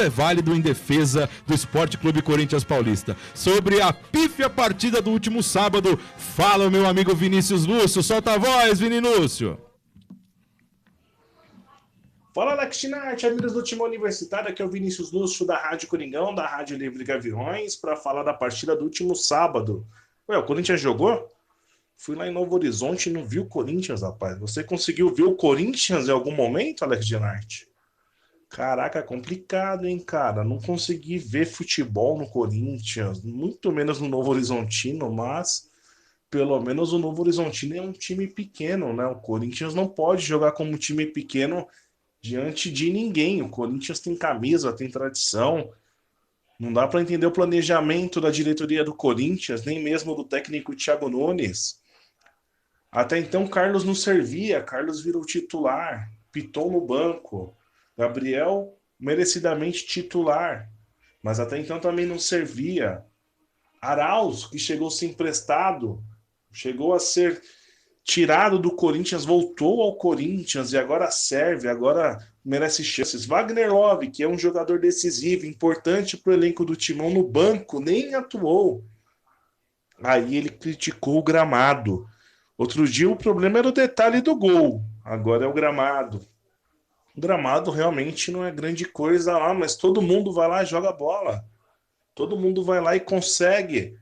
Speaker 2: válido em defesa do Esporte Clube Corinthians Paulista. Sobre a pífia partida do último sábado, fala o meu amigo Vinícius Lúcio. Solta a voz, Vini Lúcio.
Speaker 9: Fala, Alex Chinart, amigos do Timão Universitário, aqui é o Vinícius Lúcio da Rádio Coringão, da Rádio Livre Gaviões, para falar da partida do último sábado. Ué, o Corinthians jogou? Fui lá em Novo Horizonte e não vi o Corinthians, rapaz. Você conseguiu ver o Corinthians em algum momento, Alex Chinart? Caraca, complicado, hein, cara? Não consegui ver futebol no Corinthians, muito menos no Novo Horizontino, mas pelo menos o Novo Horizontino é um time pequeno, né? O Corinthians não pode jogar como um time pequeno diante de ninguém. O Corinthians tem camisa, tem tradição. Não dá para entender o planejamento da diretoria do Corinthians, nem mesmo do técnico Thiago Nunes. Até então, Carlos não servia. Carlos virou titular, Piton no banco. Gabriel, merecidamente titular. Mas até então também não servia. Arauz, que chegou a ser emprestado, chegou a ser tirado do Corinthians, voltou ao Corinthians e agora serve, agora merece chances. Wagner Love, que é um jogador decisivo, importante para o elenco do Timão, no banco, nem atuou. Aí ele criticou o gramado. Outro dia o problema era o detalhe do gol, agora é o gramado. O gramado realmente não é grande coisa lá, mas todo mundo vai lá e joga bola. Todo mundo vai lá e consegue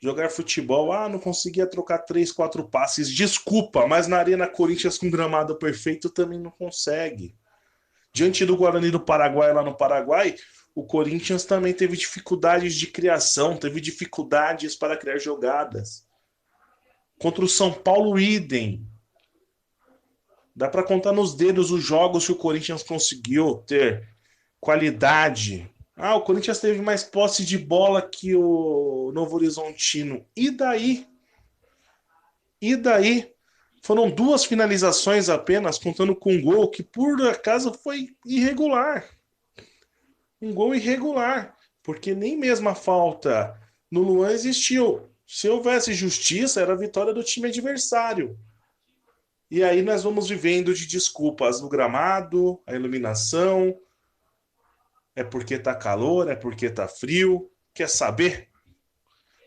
Speaker 9: jogar futebol. Ah, não conseguia trocar 3, 4 passes. Desculpa, mas na Arena Corinthians com gramado perfeito também não consegue. Diante do Guarani do Paraguai, lá no Paraguai, o Corinthians também teve dificuldades de criação, teve dificuldades para criar jogadas. Contra o São Paulo, idem. Dá para contar nos dedos os jogos que o Corinthians conseguiu ter qualidade. Ah, o Corinthians teve mais posse de bola que o Novo Horizontino. E daí? E daí? Foram 2 finalizações apenas, contando com um gol que por acaso foi irregular. Um gol irregular. Porque nem mesmo a falta no Luan existiu. Se houvesse justiça, era a vitória do time adversário. E aí nós vamos vivendo de desculpas no gramado, a iluminação. É porque tá calor, é porque tá frio. Quer saber?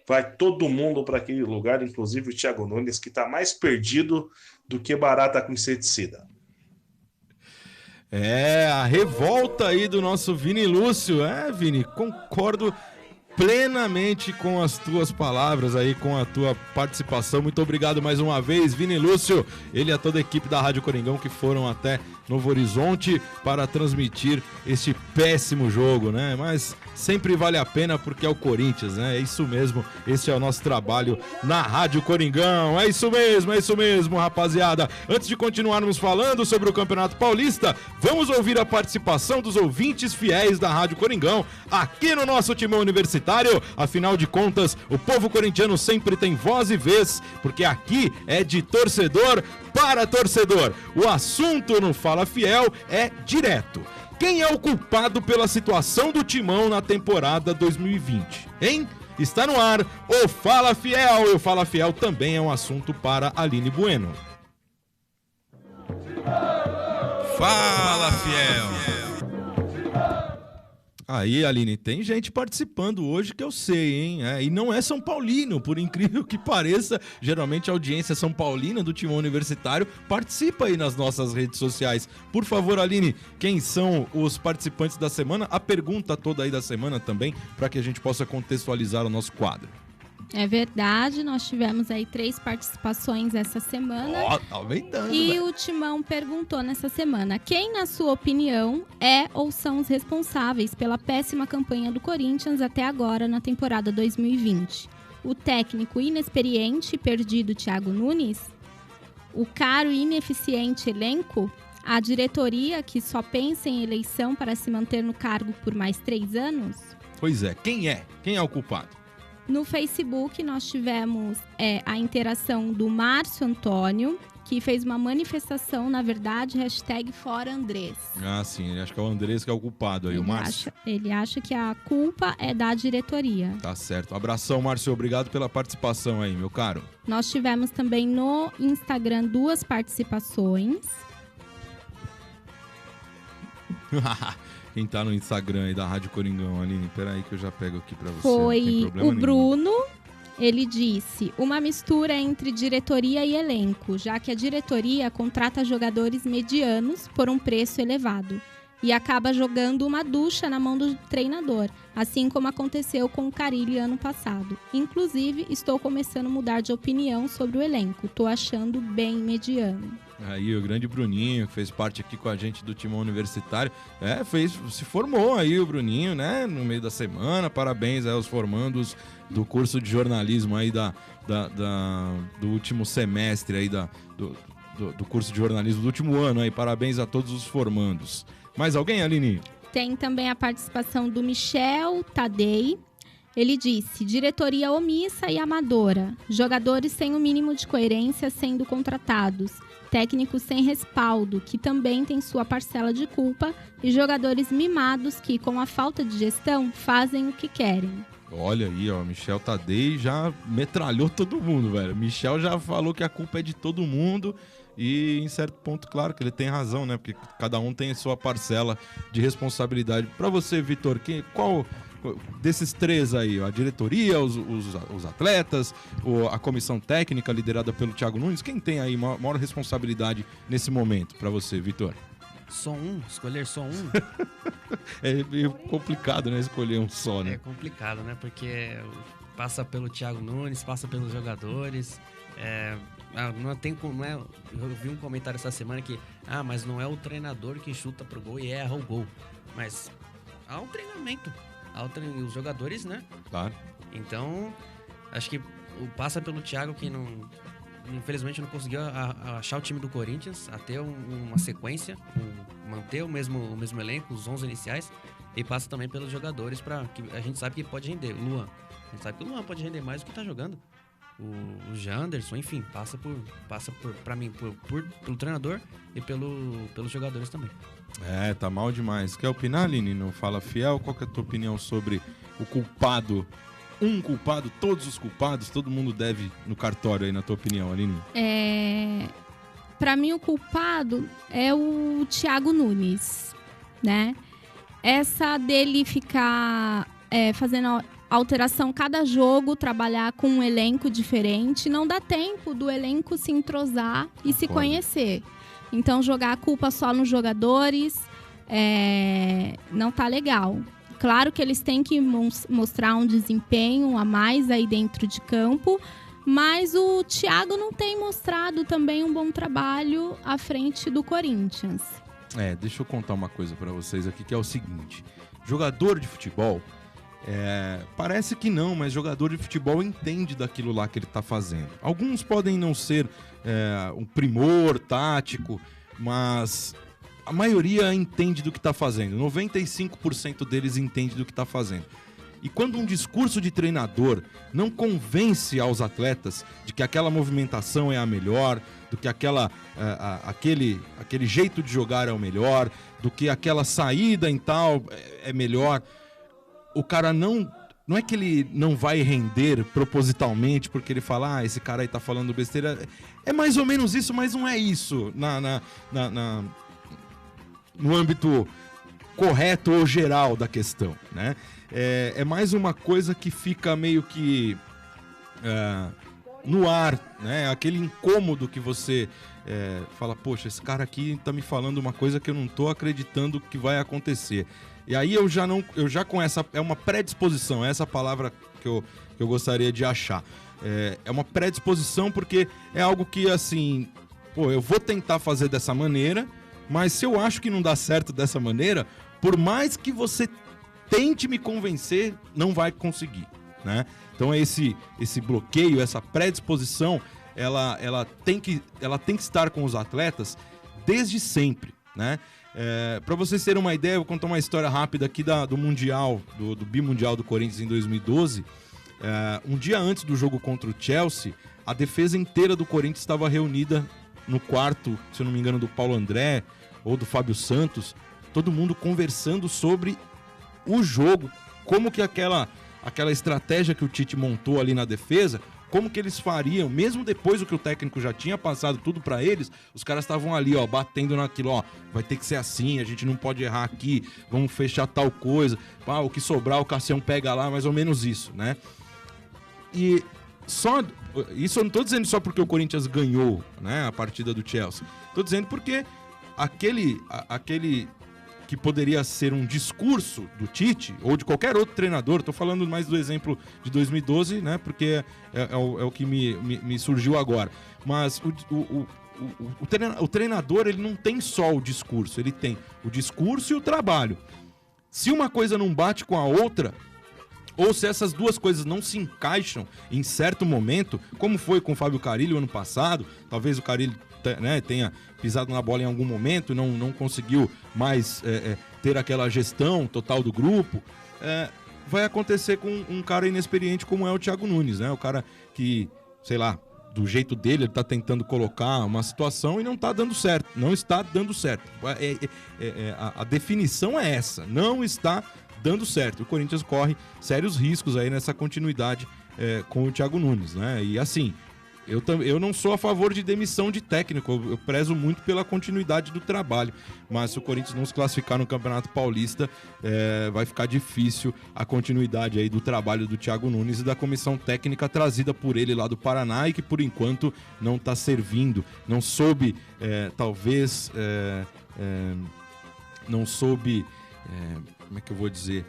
Speaker 9: Vai todo mundo para aquele lugar, inclusive o Thiago Nunes, que tá mais perdido do que barata com inseticida.
Speaker 2: É, a revolta aí do nosso Vini Lúcio. É, Vini, concordo plenamente com as tuas palavras aí, com a tua participação. Muito obrigado mais uma vez, Vini Lúcio. Ele e a toda a equipe da Rádio Coringão que foram até Novo Horizonte para transmitir este péssimo jogo, né? Mas sempre vale a pena porque é o Corinthians, né? É isso mesmo, esse é o nosso trabalho na Rádio Coringão. É isso mesmo, rapaziada. Antes de continuarmos falando sobre o Campeonato Paulista, vamos ouvir a participação dos ouvintes fiéis da Rádio Coringão aqui no nosso timão universitário. Afinal de contas, o povo corintiano sempre tem voz e vez, porque aqui é de torcedor para torcedor. O assunto no Fala Fiel é direto. Quem é o culpado pela situação do Timão na temporada 2020? Hein? Está no ar o Fala Fiel. E o Fala Fiel também é um assunto para Aline Bueno.
Speaker 10: Fala Fiel.
Speaker 2: Aí, Aline, tem gente participando hoje que eu sei, hein? E não é São Paulino, por incrível que pareça. Geralmente a audiência São Paulina do Timão Universitário participa aí nas nossas redes sociais. Por favor, Aline, quem são os participantes da semana? A pergunta toda aí da semana também, para que a gente possa contextualizar o nosso quadro.
Speaker 6: É verdade, nós tivemos aí 3 participações essa semana.
Speaker 2: Tá aumentando,
Speaker 6: e
Speaker 2: véio.
Speaker 6: O Timão perguntou nessa semana: quem, na sua opinião, é ou são os responsáveis pela péssima campanha do Corinthians até agora na temporada 2020? O técnico inexperiente e perdido Thiago Nunes? O caro e ineficiente elenco? A diretoria que só pensa em eleição para se manter no cargo por mais 3 anos?
Speaker 2: Pois é, quem é? Quem é o culpado?
Speaker 6: No Facebook, nós tivemos a interação do Márcio Antônio, que fez uma manifestação, na verdade, #Fora Andrés.
Speaker 2: Ah, sim, ele acha que é o Andrés que é o culpado aí, o Márcio.
Speaker 6: Ele acha que a culpa é da diretoria.
Speaker 2: Tá certo. Abração, Márcio. Obrigado pela participação aí, meu caro.
Speaker 6: Nós tivemos também no Instagram 2 participações.
Speaker 2: Quem tá no Instagram aí da Rádio Coringão, Aline, peraí que eu já pego aqui pra você.
Speaker 6: Foi o Bruno. Ele disse, uma mistura entre diretoria e elenco, já que a diretoria contrata jogadores medianos por um preço elevado e acaba jogando uma ducha na mão do treinador, assim como aconteceu com o Carille ano passado. Inclusive, estou começando a mudar de opinião sobre o elenco, tô achando bem mediano.
Speaker 2: Aí o grande Bruninho, que fez parte aqui com a gente do Timão Universitário, se formou aí o Bruninho, né, no meio da semana. Parabéns aos formandos do curso de jornalismo aí do último semestre aí do curso de jornalismo do último ano aí. Parabéns a todos os formandos. Mais alguém, Aline?
Speaker 6: Tem também a participação do Michel Tadei. Ele disse, diretoria omissa e amadora, jogadores sem o mínimo de coerência sendo contratados, técnicos sem respaldo, que também tem sua parcela de culpa, e jogadores mimados que, com a falta de gestão, fazem o que querem.
Speaker 2: Olha aí, ó, Michel Tadei já metralhou todo mundo, velho. Michel já falou que a culpa é de todo mundo e, em certo ponto, claro que ele tem razão, né? Porque cada um tem a sua parcela de responsabilidade. Pra você, Vitor, qual desses três aí, a diretoria, os atletas, a comissão técnica liderada pelo Thiago Nunes, quem tem aí maior responsabilidade nesse momento pra você, Vitor?
Speaker 7: Só um? Escolher só um?
Speaker 2: É meio complicado, né? Escolher um só, né?
Speaker 7: É complicado, né? Porque passa pelo Thiago Nunes, passa pelos jogadores. Não tem como. Eu vi um comentário essa semana que mas não é o treinador que chuta pro gol e erra o gol. Mas há um treinamento. Os jogadores, né?
Speaker 2: Claro.
Speaker 7: Então, acho que passa pelo Thiago, que infelizmente não conseguiu achar o time do Corinthians a ter uma sequência, manter o mesmo elenco, os 11 iniciais, e passa também pelos jogadores, que a gente sabe que pode render. O Luan. A gente sabe que o Luan pode render mais do que tá jogando. O Janderson, enfim, passa pra mim, pelo treinador e pelos jogadores também.
Speaker 2: Tá mal demais. Quer opinar, Aline? Não Fala Fiel? Qual que é a tua opinião sobre o culpado? Um culpado, todos os culpados, todo mundo deve no cartório aí, na tua opinião, Aline?
Speaker 6: Pra mim, o culpado é o Thiago Nunes, né? Essa dele ficar fazendo alteração cada jogo, trabalhar com um elenco diferente, não dá tempo do elenco se entrosar e se conhecer. Então, jogar a culpa só nos jogadores não tá legal. Claro que eles têm que mostrar um desempenho a mais aí dentro de campo, mas o Thiago não tem mostrado também um bom trabalho à frente do Corinthians.
Speaker 2: Deixa eu contar uma coisa pra vocês aqui, que é o seguinte. Jogador de futebol, parece que não, mas jogador de futebol entende daquilo lá que ele tá fazendo. Alguns podem não ser um primor tático, mas a maioria entende do que tá fazendo. 95% deles entende do que tá fazendo. E quando um discurso de treinador não convence aos atletas de que aquela movimentação é a melhor, do que aquele jeito de jogar é o melhor, do que aquela saída em tal é melhor, o cara não é que ele não vai render propositalmente porque ele fala, esse cara aí tá falando besteira. É mais ou menos isso, mas não é isso no âmbito correto ou geral da questão, né? É mais uma coisa que fica meio que no ar, né? Aquele incômodo que você fala, poxa, esse cara aqui tá me falando uma coisa que eu não tô acreditando que vai acontecer. E aí eu já com essa, é uma predisposição, essa palavra que eu gostaria de achar. É uma predisposição porque é algo que, assim, eu vou tentar fazer dessa maneira, mas se eu acho que não dá certo dessa maneira, por mais que você tente me convencer, não vai conseguir, né? Então esse bloqueio, essa predisposição, ela tem que estar com os atletas desde sempre, né? Para vocês terem uma ideia, eu vou contar uma história rápida aqui do Mundial, do Bimundial do Corinthians em 2012. Um dia antes do jogo contra o Chelsea, a defesa inteira do Corinthians estava reunida no quarto, se eu não me engano, do Paulo André ou do Fábio Santos, todo mundo conversando sobre o jogo, como que aquela estratégia que o Tite montou ali na defesa, como que eles fariam, mesmo depois do que o técnico já tinha passado tudo pra eles, os caras estavam ali, ó, batendo naquilo, ó, vai ter que ser assim, a gente não pode errar aqui, vamos fechar tal coisa, o que sobrar o Cassião pega lá, mais ou menos isso, né? E isso eu não tô dizendo só porque o Corinthians ganhou, né, a partida do Chelsea, tô dizendo porque aquele que poderia ser um discurso do Tite ou de qualquer outro treinador, tô falando mais do exemplo de 2012, né, porque é o que me surgiu agora, mas o treinador, ele não tem só o discurso, ele tem o discurso e o trabalho. Se uma coisa não bate com a outra, ou se essas duas coisas não se encaixam em certo momento, como foi com o Fábio Carille ano passado, talvez o Carille, né, tenha pisado na bola em algum momento e não conseguiu mais ter aquela gestão total do grupo, vai acontecer com um cara inexperiente como é o Thiago Nunes, né? O cara que, sei lá, do jeito dele, ele tá tentando colocar uma situação e não tá dando certo, não está dando certo. A definição é essa, não está dando certo. O Corinthians corre sérios riscos aí nessa continuidade com o Thiago Nunes, né? E assim, eu não sou a favor de demissão de técnico, eu prezo muito pela continuidade do trabalho, mas se o Corinthians não se classificar no Campeonato Paulista, vai ficar difícil a continuidade aí do trabalho do Thiago Nunes e da comissão técnica trazida por ele lá do Paraná e que por enquanto não está servindo, não soube, talvez, não soube, como é que eu vou dizer...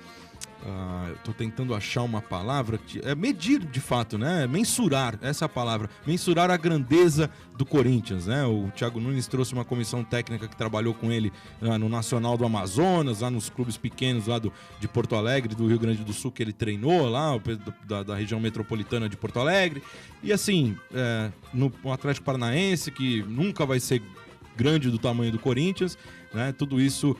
Speaker 2: eu tô tentando achar uma palavra que é medir de fato, né? Mensurar, essa é a palavra. Mensurar a grandeza do Corinthians, né? O Thiago Nunes trouxe uma comissão técnica que trabalhou com ele no Nacional do Amazonas, lá nos clubes pequenos lá de Porto Alegre, do Rio Grande do Sul, que ele treinou lá, da região metropolitana de Porto Alegre. E assim, no Atlético Paranaense, que nunca vai ser grande do tamanho do Corinthians, né? Tudo isso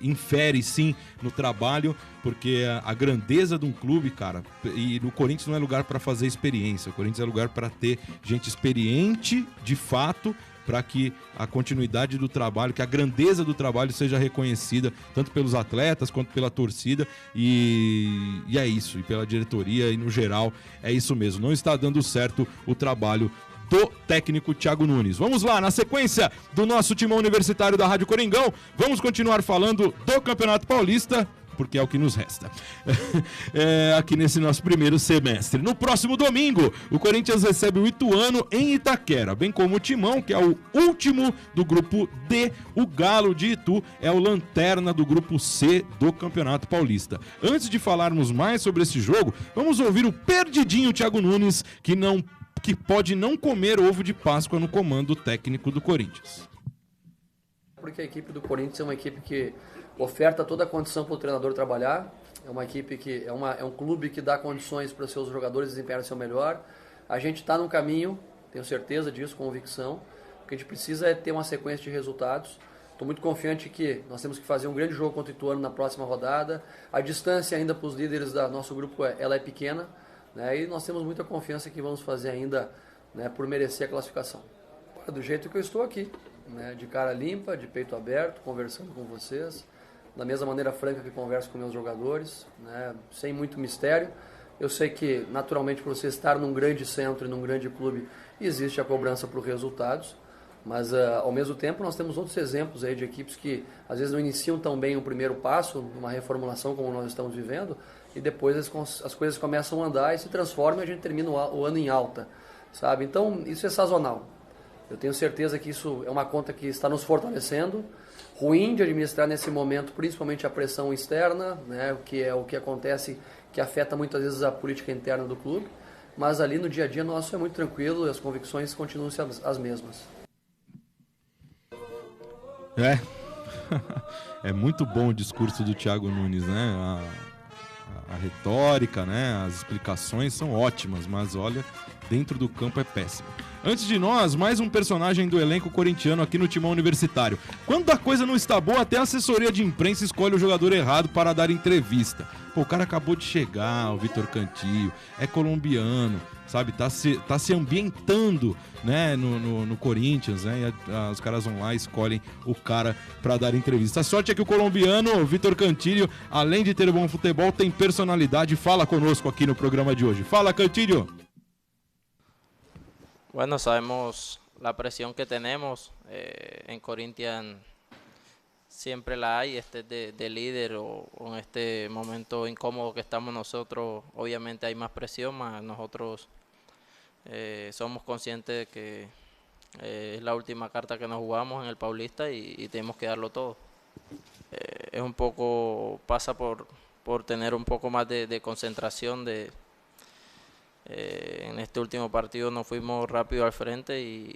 Speaker 2: infere sim no trabalho, porque a grandeza de um clube, cara, e no Corinthians não é lugar para fazer experiência, o Corinthians é lugar para ter gente experiente de fato, para que a continuidade do trabalho, que a grandeza do trabalho seja reconhecida tanto pelos atletas quanto pela torcida, e é isso, e pela diretoria e no geral é isso mesmo, não está dando certo o trabalho do técnico Thiago Nunes. Vamos lá, na sequência do nosso timão universitário da Rádio Coringão, vamos continuar falando do Campeonato Paulista, porque é o que nos resta aqui nesse nosso primeiro semestre. No próximo domingo, o Corinthians recebe o Ituano em Itaquera, bem como o Timão, que é o último do grupo D. O Galo de Itu é o lanterna do grupo C do Campeonato Paulista. Antes de falarmos mais sobre esse jogo, vamos ouvir o perdidinho Thiago Nunes, que pode não comer ovo de Páscoa no comando técnico do Corinthians.
Speaker 8: Porque a equipe do Corinthians é uma equipe que oferta toda a condição para o treinador trabalhar, é uma equipe que é um clube que dá condições para os seus jogadores desempenharem seu melhor. A gente está no caminho, tenho certeza disso, convicção. O que a gente precisa é ter uma sequência de resultados. Estou muito confiante que nós temos que fazer um grande jogo contra o Ituano na próxima rodada. A distância ainda para os líderes do nosso grupo ela é pequena, né? E nós temos muita confiança que vamos fazer ainda, né, por merecer a classificação. Do jeito que eu estou aqui, né, de cara limpa, de peito aberto, conversando com vocês, da mesma maneira franca que converso com meus jogadores, né, sem muito mistério. Eu sei que, naturalmente, por você estar num grande centro e num grande clube, existe a cobrança por resultados, mas, ao mesmo tempo, nós temos outros exemplos aí de equipes que, às vezes, não iniciam tão bem o primeiro passo, numa reformulação como nós estamos vivendo, e depois as coisas começam a andar e se transformam e a gente termina o ano em alta, sabe? Então, isso é sazonal. Eu tenho certeza que isso é uma conta que está nos fortalecendo, ruim de administrar nesse momento, principalmente a pressão externa, né, o que acontece, que afeta muitas vezes a política interna do clube, mas ali no dia a dia nosso é muito tranquilo e as convicções continuam as mesmas.
Speaker 2: É muito bom o discurso do Thiago Nunes, né? a retórica, né? As explicações são ótimas, mas olha, dentro do campo é péssimo. Antes de nós, mais um personagem do elenco corintiano aqui no Timão Universitário. Quando a coisa não está boa, até a assessoria de imprensa escolhe o jogador errado para dar entrevista. Pô, o cara acabou de chegar, o Vitor Cantillo, é colombiano, sabe? Tá se ambientando, né, no Corinthians, né? E os caras vão lá e escolhem o cara para dar entrevista. A sorte é que o colombiano, o Vitor Cantillo, além de ter bom futebol, tem personalidade. Fala conosco aqui no programa de hoje. Fala, Cantillo!
Speaker 11: Bueno, sabemos la presión que tenemos. En Corinthians siempre la hay, de líder o en este momento incómodo que estamos nosotros, obviamente hay más presión, más nosotros somos conscientes de que es la última carta que nos jugamos en el Paulista y tenemos que darlo todo. Es un poco, pasa por tener un poco más de concentración. En este último partido nos fuimos rápido al frente y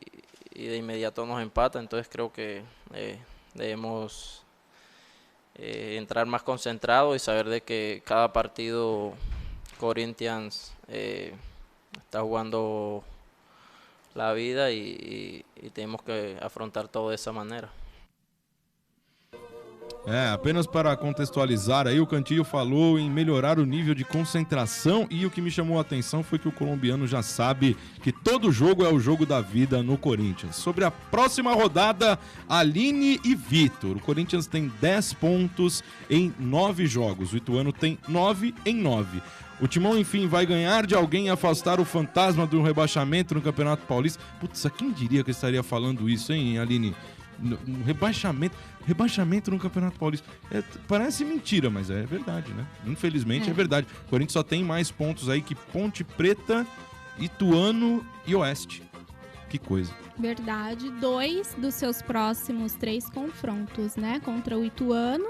Speaker 11: de inmediato nos empata, entonces creo que debemos entrar más concentrados y saber de que cada partido Corinthians está jugando la vida y tenemos que afrontar todo de esa manera.
Speaker 2: Apenas para contextualizar aí, o Cantillo falou em melhorar o nível de concentração e o que me chamou a atenção foi que o colombiano já sabe que todo jogo é o jogo da vida no Corinthians. Sobre a próxima rodada, Aline e Vitor. O Corinthians tem 10 pontos em 9 jogos, o Ituano tem 9 em 9. O Timão, enfim, vai ganhar de alguém e afastar o fantasma do rebaixamento no Campeonato Paulista. Putz, quem diria que eu estaria falando isso, hein, Aline? Rebaixamento no Campeonato Paulista. Parece mentira, mas é verdade, né? Infelizmente é verdade. O Corinthians só tem mais pontos aí que Ponte Preta, Ituano e Oeste. Que coisa.
Speaker 6: Verdade. 2 dos seus próximos 3 confrontos, né? Contra o Ituano,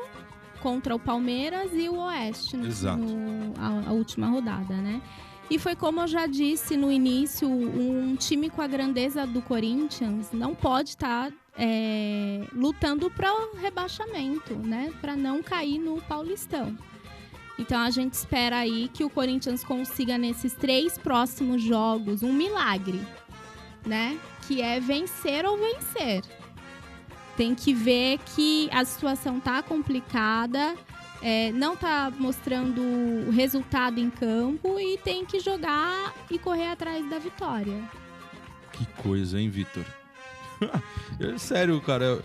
Speaker 6: contra o Palmeiras e o Oeste. A última rodada, né? E foi como eu já disse no início, um time com a grandeza do Corinthians não pode estar lutando para o rebaixamento, né? Para não cair no Paulistão. Então a gente espera aí que o Corinthians consiga nesses 3 próximos jogos um milagre, né? Que é vencer ou vencer. Tem que ver que a situação tá complicada. Não tá mostrando o resultado em campo e tem que jogar e correr atrás da vitória.
Speaker 2: Que coisa, hein, Vitor? Sério, cara,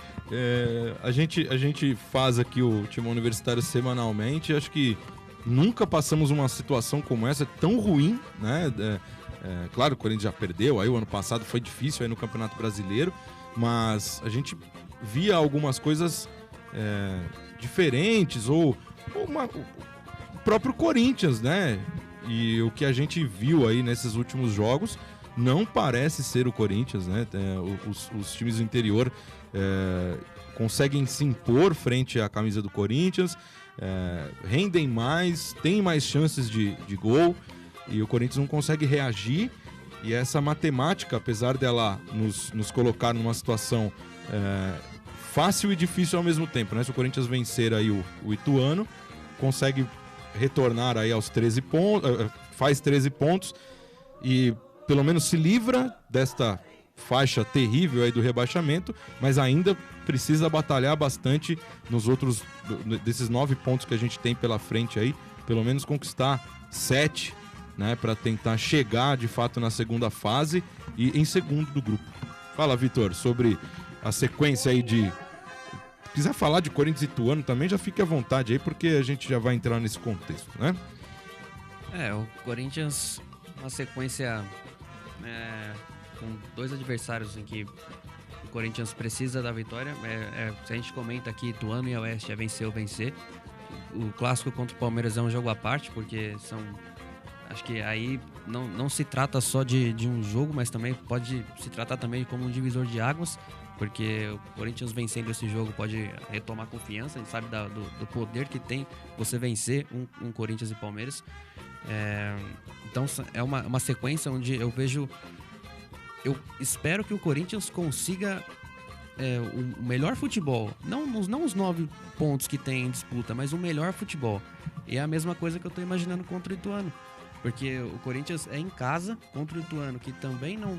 Speaker 2: a gente faz aqui o Timão Universitário semanalmente. Acho que nunca passamos uma situação como essa, tão ruim, né? Claro, o Corinthians já perdeu, aí o ano passado foi difícil aí no Campeonato Brasileiro, mas a gente via algumas coisas diferentes, ou o próprio Corinthians, né? E o que a gente viu aí nesses últimos jogos não parece ser o Corinthians, né? Os times do interior conseguem se impor frente à camisa do Corinthians, rendem mais, têm mais chances de gol, e o Corinthians não consegue reagir. E essa matemática, apesar dela nos colocar numa situação fácil e difícil ao mesmo tempo, né? Se o Corinthians vencer aí o Ituano, consegue retornar aí aos 13 pontos, faz 13 pontos e pelo menos se livra desta faixa terrível aí do rebaixamento, mas ainda precisa batalhar bastante nos outros, desses 9 pontos que a gente tem pela frente aí, pelo menos conquistar 7, né, para tentar chegar de fato na segunda fase e em segundo do grupo. Fala, Vitor, sobre a sequência aí de... Se quiser falar de Corinthians e Ituano também, já fique à vontade aí, porque a gente já vai entrar nesse contexto, né?
Speaker 7: O Corinthians, uma sequência com 2 adversários em que o Corinthians precisa da vitória. Se a gente comenta aqui, Ituano e Oeste é vencer ou vencer. O clássico contra o Palmeiras é um jogo à parte, porque acho que aí não se trata só de um jogo, mas também pode se tratar também como um divisor de águas, porque o Corinthians vencendo esse jogo pode retomar confiança. A gente sabe do poder que tem você vencer um Corinthians e Palmeiras. Então é uma sequência onde eu espero que o Corinthians consiga o melhor futebol, não os 9 pontos que tem em disputa, mas o melhor futebol. E é a mesma coisa que eu tô imaginando contra o Ituano. Porque o Corinthians é em casa contra o Ituano, que também não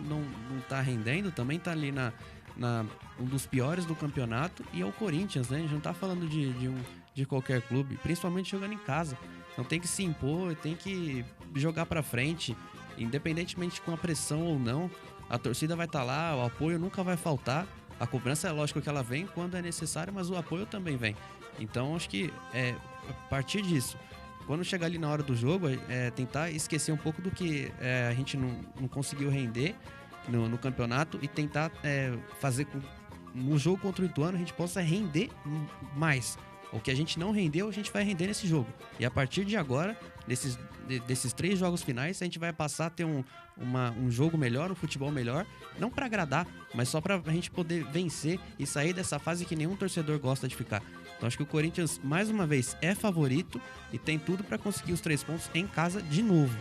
Speaker 7: tá rendendo, também tá ali um dos piores do campeonato, e é o Corinthians, né? A gente não tá falando de qualquer clube, principalmente jogando em casa. Então tem que se impor, tem que jogar pra frente, independentemente com a pressão ou não. A torcida vai estar lá, o apoio nunca vai faltar. A cobrança é lógico que ela vem quando é necessário, mas o apoio também vem. Então acho que a partir disso, quando chegar ali na hora do jogo, tentar esquecer um pouco do que a gente não conseguiu render no campeonato e tentar fazer com no jogo contra o Ituano a gente possa render mais. O que a gente não rendeu, a gente vai render nesse jogo. E a partir de agora, desses 3 jogos finais, a gente vai passar a ter um jogo melhor, um futebol melhor, não para agradar, mas só para a gente poder vencer e sair dessa fase que nenhum torcedor gosta de ficar. Então acho que o Corinthians, mais uma vez, é favorito e tem tudo para conseguir os 3 pontos em casa de novo.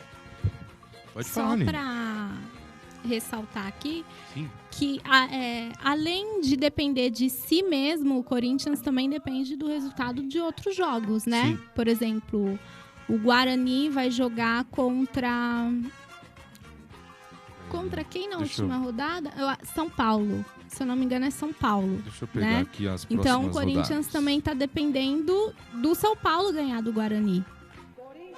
Speaker 2: Pode falar,
Speaker 6: Só para ressaltar aqui,
Speaker 2: sim,
Speaker 6: que além de depender de si mesmo, o Corinthians também depende do resultado de outros jogos, né?
Speaker 2: Sim.
Speaker 6: Por exemplo, o Guarani vai jogar contra quem na última rodada? São Paulo. Se eu não me engano, é São Paulo.
Speaker 2: Deixa eu pegar
Speaker 6: né?
Speaker 2: aqui as próximas
Speaker 6: Então, o Corinthians
Speaker 2: rodadas.
Speaker 6: também está dependendo do São Paulo ganhar do Guarani,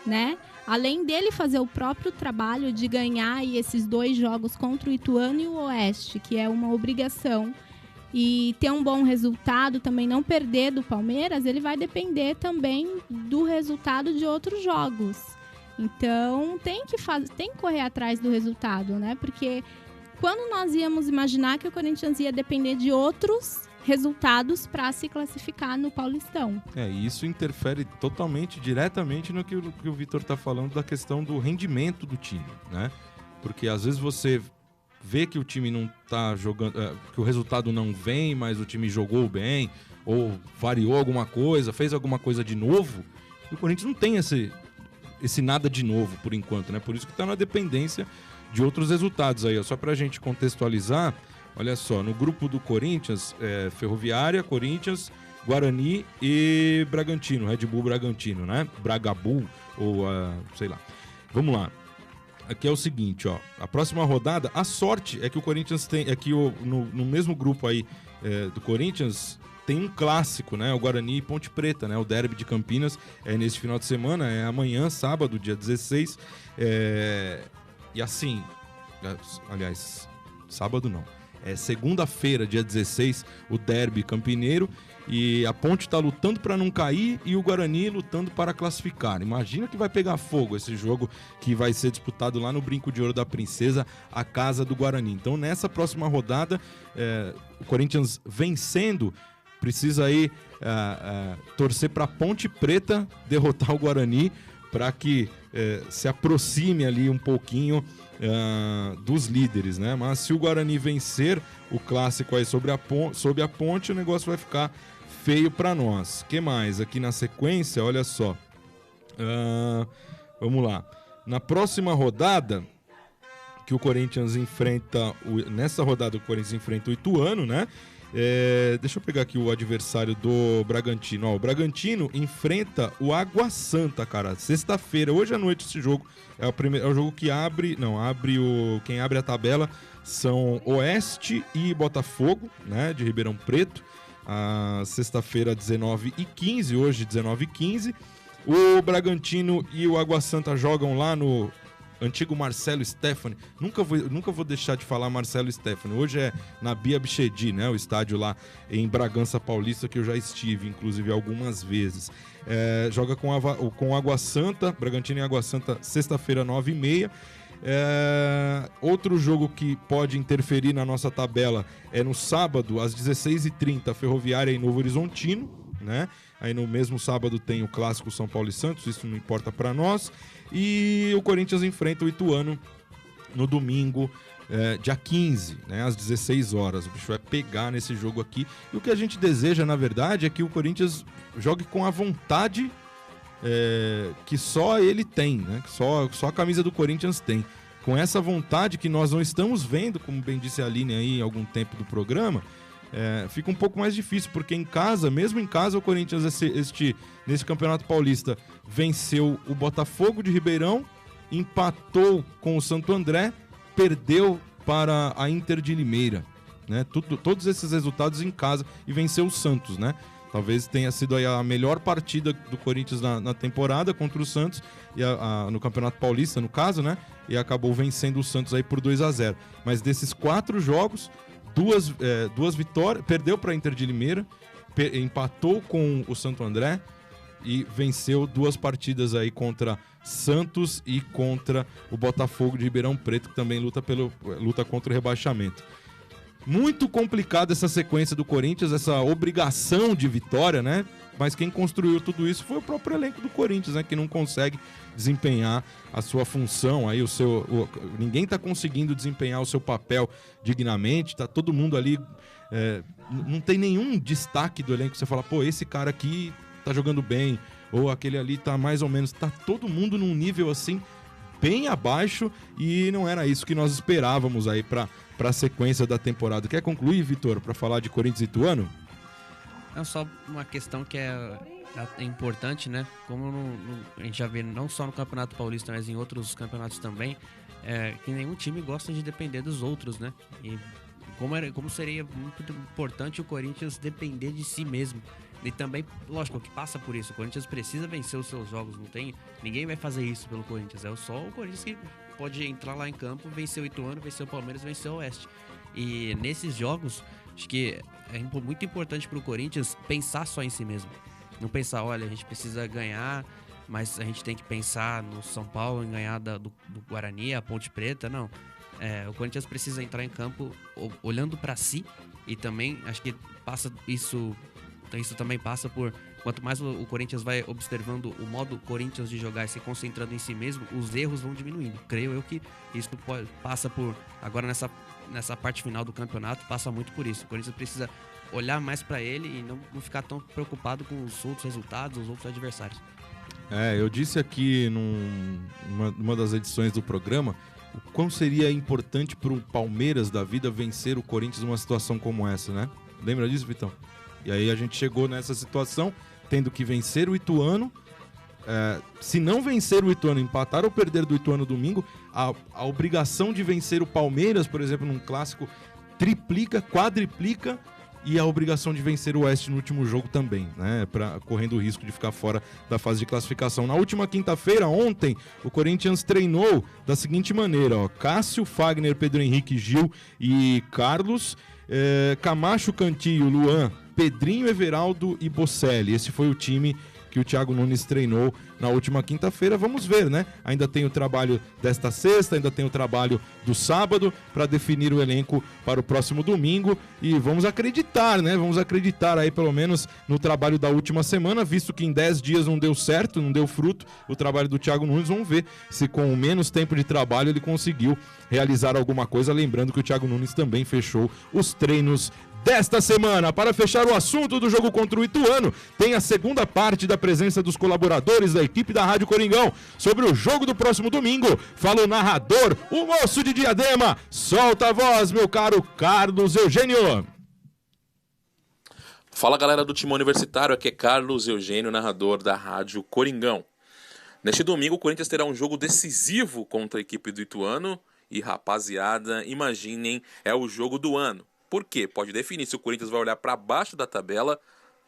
Speaker 6: né? Além dele fazer o próprio trabalho de ganhar aí esses 2 jogos contra o Ituano e o Oeste, que é uma obrigação, e ter um bom resultado, também não perder do Palmeiras, ele vai depender também do resultado de outros jogos. Então, tem que correr atrás do resultado, né? Porque quando nós íamos imaginar que o Corinthians ia depender de outros resultados para se classificar no Paulistão?
Speaker 2: E isso interfere totalmente, diretamente no que o Vitor está falando da questão do rendimento do time, né? Porque às vezes você vê que o time não está jogando, que o resultado não vem, mas o time jogou bem, ou variou alguma coisa, fez alguma coisa de novo, e o Corinthians não tem esse nada de novo por enquanto, né? Por isso que está na dependência de outros resultados aí, só para a gente contextualizar. Olha só, no grupo do Corinthians, Ferroviária, Corinthians, Guarani e Bragantino, Red Bull Bragantino, né? Bragabull, ou sei lá. Vamos lá. Aqui é o seguinte, ó. A próxima rodada, a sorte é que o Corinthians tem, no mesmo grupo aí do Corinthians, tem um clássico, né? O Guarani e Ponte Preta, né? O derby de Campinas é nesse final de semana, é amanhã, sábado, dia 16. E assim, aliás, sábado não. É segunda-feira, dia 16, o derby campineiro, e a Ponte está lutando para não cair e o Guarani lutando para classificar. Imagina que vai pegar fogo esse jogo que vai ser disputado lá no Brinco de Ouro da Princesa, a casa do Guarani. Então, nessa próxima rodada, o Corinthians vencendo, precisa aí torcer para a Ponte Preta derrotar o Guarani para que se aproxime ali um pouquinho dos líderes, né? Mas se o Guarani vencer o clássico aí sob a ponte, o negócio vai ficar feio para nós. Que mais? Aqui na sequência, olha só. Vamos lá. Na próxima rodada, que o Corinthians enfrenta... Nessa rodada o Corinthians enfrenta o Ituano, né? Deixa eu pegar aqui o adversário do Bragantino. O Bragantino enfrenta o Água Santa, cara. Sexta-feira, hoje à noite esse jogo. É o jogo que quem abre a tabela são Oeste e Botafogo, né? De Ribeirão Preto. Sexta-feira, 19h15, hoje 19h15. O Bragantino e o Água Santa jogam lá no antigo Marcelo Stefani. Nunca vou deixar de falar Marcelo Stefani. Hoje é na Bia Bichedi, né? O estádio lá em Bragança Paulista, que eu já estive, inclusive, algumas vezes. Joga com Água Santa, Bragantino e Água Santa, sexta-feira, 9h30. Outro jogo que pode interferir na nossa tabela é no sábado, às 16h30, Ferroviária e Novo Horizontino, né? Aí no mesmo sábado tem o clássico São Paulo e Santos, isso não importa para nós. E o Corinthians enfrenta o Ituano no domingo, dia 15, né, às 16 horas. O bicho vai pegar nesse jogo aqui. E o que a gente deseja, na verdade, é que o Corinthians jogue com a vontade que só ele tem, né? Que só a camisa do Corinthians tem. Com essa vontade que nós não estamos vendo, como bem disse a Aline aí em algum tempo do programa, fica um pouco mais difícil, porque em casa, mesmo em casa, o Corinthians nesse Campeonato Paulista venceu o Botafogo de Ribeirão, empatou com o Santo André, perdeu para a Inter de Limeira, né? Todos esses resultados em casa, e venceu o Santos, né? Talvez tenha sido aí a melhor partida do Corinthians na temporada contra o Santos, no Campeonato Paulista, no caso, né? E acabou vencendo o Santos aí por 2-0. Mas desses 4 jogos, duas vitórias, perdeu para a Inter de Limeira, empatou com o Santo André e venceu 2 partidas aí contra Santos e contra o Botafogo de Ribeirão Preto, que também luta contra o rebaixamento. Muito complicada essa sequência do Corinthians, essa obrigação de vitória, né? Mas quem construiu tudo isso foi o próprio elenco do Corinthians, né? Que não consegue desempenhar a sua função. Aí ninguém está conseguindo desempenhar o seu papel dignamente. Tá todo mundo ali. Não tem nenhum destaque do elenco. Você fala, pô, esse cara aqui tá jogando bem. Ou aquele ali tá mais ou menos. Tá todo mundo num nível assim bem abaixo, e não era isso que nós esperávamos aí para a sequência da temporada. Quer concluir, Vitor, para falar de Corinthians e Ituano?
Speaker 7: É só uma questão que é importante, né? Como a gente já vê não só no Campeonato Paulista, mas em outros campeonatos também, que nenhum time gosta de depender dos outros, né? E como seria muito importante o Corinthians depender de si mesmo. E também, lógico, que passa por isso. O Corinthians precisa vencer os seus jogos. Ninguém vai fazer isso pelo Corinthians. É só o Corinthians que pode entrar lá em campo, vencer o Ituano, vencer o Palmeiras, vencer o Oeste. E nesses jogos, acho que é muito importante para o Corinthians pensar só em si mesmo. Não pensar, olha, a gente precisa ganhar, mas a gente tem que pensar no São Paulo, em ganhar do Guarani, a Ponte Preta. Não. O Corinthians precisa entrar em campo olhando para si, e também acho que isso também passa por, quanto mais o Corinthians vai observando o modo Corinthians de jogar e se concentrando em si mesmo, os erros vão diminuindo. Creio eu que isso passa por, agora nessa parte final do campeonato, passa muito por isso. O Corinthians precisa olhar mais para ele e não ficar tão preocupado com os outros resultados, os outros adversários.
Speaker 2: Eu disse aqui numa das edições do programa o quão seria importante para o Palmeiras da vida vencer o Corinthians numa situação como essa, né? Lembra disso, Vitão? E aí a gente chegou nessa situação, tendo que vencer o Ituano. Se não vencer o Ituano, empatar ou perder do Ituano domingo, a obrigação de vencer o Palmeiras, por exemplo, num clássico, triplica, quadriplica, e a obrigação de vencer o Oeste no último jogo também, né? Correndo o risco de ficar fora da fase de classificação. Na última quinta-feira, ontem, o Corinthians treinou da seguinte maneira, ó: Cássio, Fagner, Pedro Henrique, Gil e Carlos, Camacho, Cantillo, Luan, Pedrinho, Everaldo e Bocelli. Esse foi o time que o Thiago Nunes treinou na última quinta-feira. Vamos ver, né? Ainda tem o trabalho desta sexta, ainda tem o trabalho do sábado para definir o elenco para o próximo domingo, e vamos acreditar, né? Vamos acreditar aí pelo menos no trabalho da última semana, visto que em 10 dias não deu certo, não deu fruto o trabalho do Thiago Nunes. Vamos ver se com menos tempo de trabalho ele conseguiu realizar alguma coisa, lembrando que o Thiago Nunes também fechou os treinos desta semana. Para fechar o assunto do jogo contra o Ituano, tem a segunda parte da presença dos colaboradores da equipe da Rádio Coringão sobre o jogo do próximo domingo. Fala o narrador, o moço de Diadema. Solta a voz, meu caro Carlos Eugênio.
Speaker 12: Fala, galera do Timão Universitário, aqui é Carlos Eugênio, narrador da Rádio Coringão. Neste domingo o Corinthians terá um jogo decisivo contra a equipe do Ituano e, rapaziada, imaginem, é o jogo do ano. Por quê? Pode definir se o Corinthians vai olhar para baixo da tabela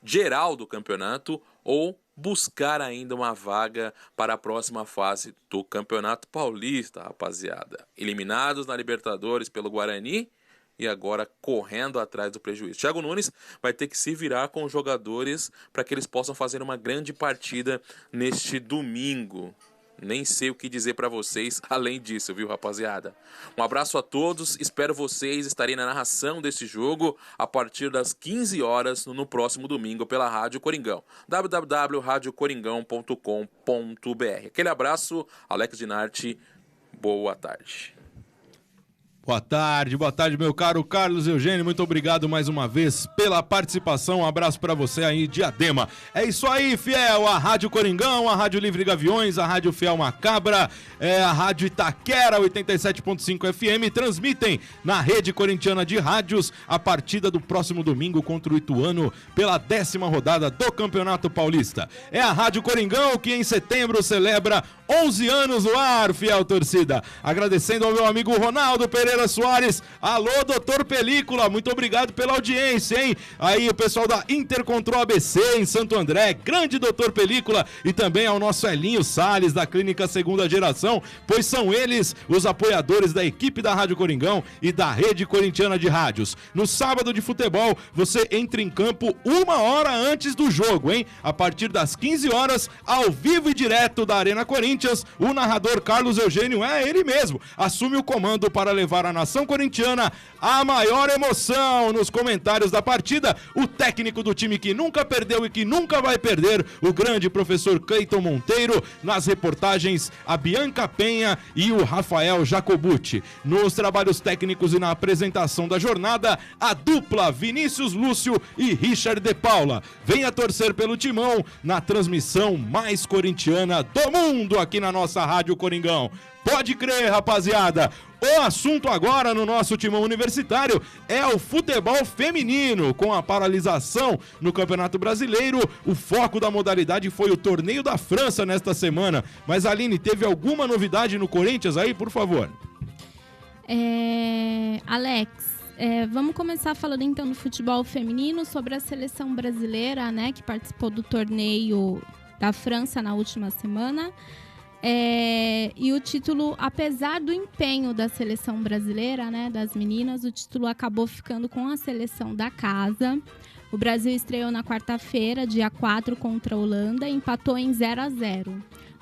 Speaker 12: geral do campeonato ou buscar ainda uma vaga para a próxima fase do Campeonato Paulista, rapaziada. Eliminados na Libertadores pelo Guarani e agora correndo atrás do prejuízo. Thiago Nunes vai ter que se virar com os jogadores para que eles possam fazer uma grande partida neste domingo. Nem sei o que dizer para vocês além disso, viu, rapaziada? Um abraço a todos, espero vocês estarem na narração desse jogo a partir das 15 horas no próximo domingo pela Rádio Coringão, www.radiocoringão.com.br. Aquele abraço, Alex Dinarte, boa tarde.
Speaker 2: Boa tarde, meu caro Carlos Eugênio. Muito obrigado mais uma vez pela participação. Um abraço pra você aí, Diadema. É isso aí, fiel. A Rádio Coringão, a Rádio Livre Gaviões, a Rádio Fiel Macabra, a Rádio Itaquera 87.5 FM transmitem na rede corintiana de rádios a partida do próximo domingo contra o Ituano pela 10ª rodada do Campeonato Paulista. É a Rádio Coringão que em setembro celebra 11 anos no ar, fiel torcida. Agradecendo ao meu amigo Ronaldo Pereira Soares. Alô, doutor Película, muito obrigado pela audiência, hein? Aí o pessoal da Intercontrol ABC em Santo André, grande doutor Película, e também ao nosso Elinho Salles da Clínica Segunda Geração, pois são eles os apoiadores da equipe da Rádio Coringão e da Rede Corintiana de Rádios. No sábado de futebol, você entra em campo 1 hora antes do jogo, hein? A partir das 15 horas, ao vivo e direto da Arena Corinthians, o narrador Carlos Eugênio, ele mesmo, assume o comando para levar a nação corintiana a maior emoção. Nos comentários da partida, o técnico do time que nunca perdeu e que nunca vai perder, o grande professor Cleiton Monteiro. Nas reportagens, a Bianca Penha e o Rafael Jacobucci. Nos trabalhos técnicos e na apresentação da jornada, a dupla Vinícius Lúcio e Richard de Paula. Venha torcer pelo Timão na transmissão mais corintiana do mundo aqui na nossa Rádio Coringão. Pode crer, rapaziada. O assunto agora no nosso Timão Universitário é o futebol feminino. Com a paralisação no Campeonato Brasileiro, o foco da modalidade foi o Torneio da França nesta semana. Mas, Aline, teve alguma novidade no Corinthians aí, por favor?
Speaker 6: Alex, vamos começar falando então do futebol feminino, sobre a seleção brasileira, né, que participou do Torneio da França na última semana. E o título, apesar do empenho da seleção brasileira, né, das meninas, o título acabou ficando com a seleção da casa. O Brasil estreou na quarta-feira, dia 4, contra a Holanda e empatou em 0-0.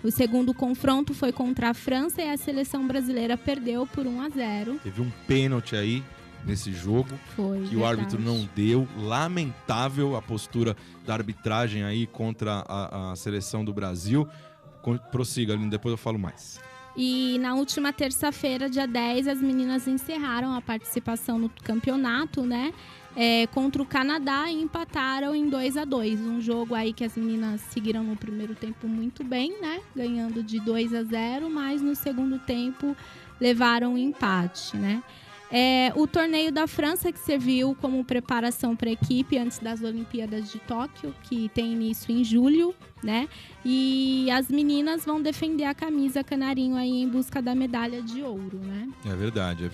Speaker 6: O segundo confronto foi contra a França e a seleção brasileira perdeu por 1-0.
Speaker 2: Teve um pênalti aí nesse jogo que verdade. O árbitro não deu. Lamentável a postura da arbitragem aí contra a seleção do Brasil. Prossiga, Aline, depois eu falo mais.
Speaker 6: E na última terça-feira, dia 10, as meninas encerraram a participação no campeonato, né? Contra o Canadá e empataram em 2-2. Um jogo aí que as meninas seguiram no primeiro tempo muito bem, né? Ganhando de 2-0, mas no segundo tempo levaram um empate, né? O torneio da França, que serviu como preparação para a equipe antes das Olimpíadas de Tóquio, que tem início em julho, né? E as meninas vão defender a camisa canarinho aí em busca da medalha de ouro, né?
Speaker 2: É verdade.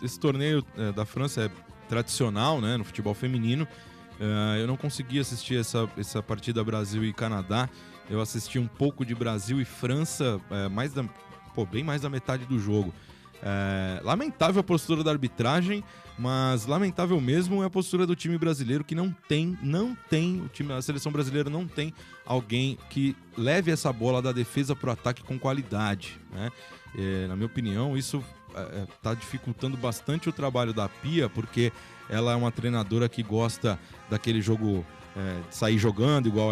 Speaker 2: Esse torneio da França é tradicional, né, no futebol feminino. Eu não consegui assistir essa partida Brasil e Canadá. Eu assisti um pouco de Brasil e França, bem mais da metade do jogo. Lamentável a postura da arbitragem, mas lamentável mesmo é a postura do time brasileiro, que não tem a seleção brasileira não tem alguém que leve essa bola da defesa para o ataque com qualidade, né? Na minha opinião, isso está dificultando bastante o trabalho da Pia, porque ela é uma treinadora que gosta daquele jogo de sair jogando, igual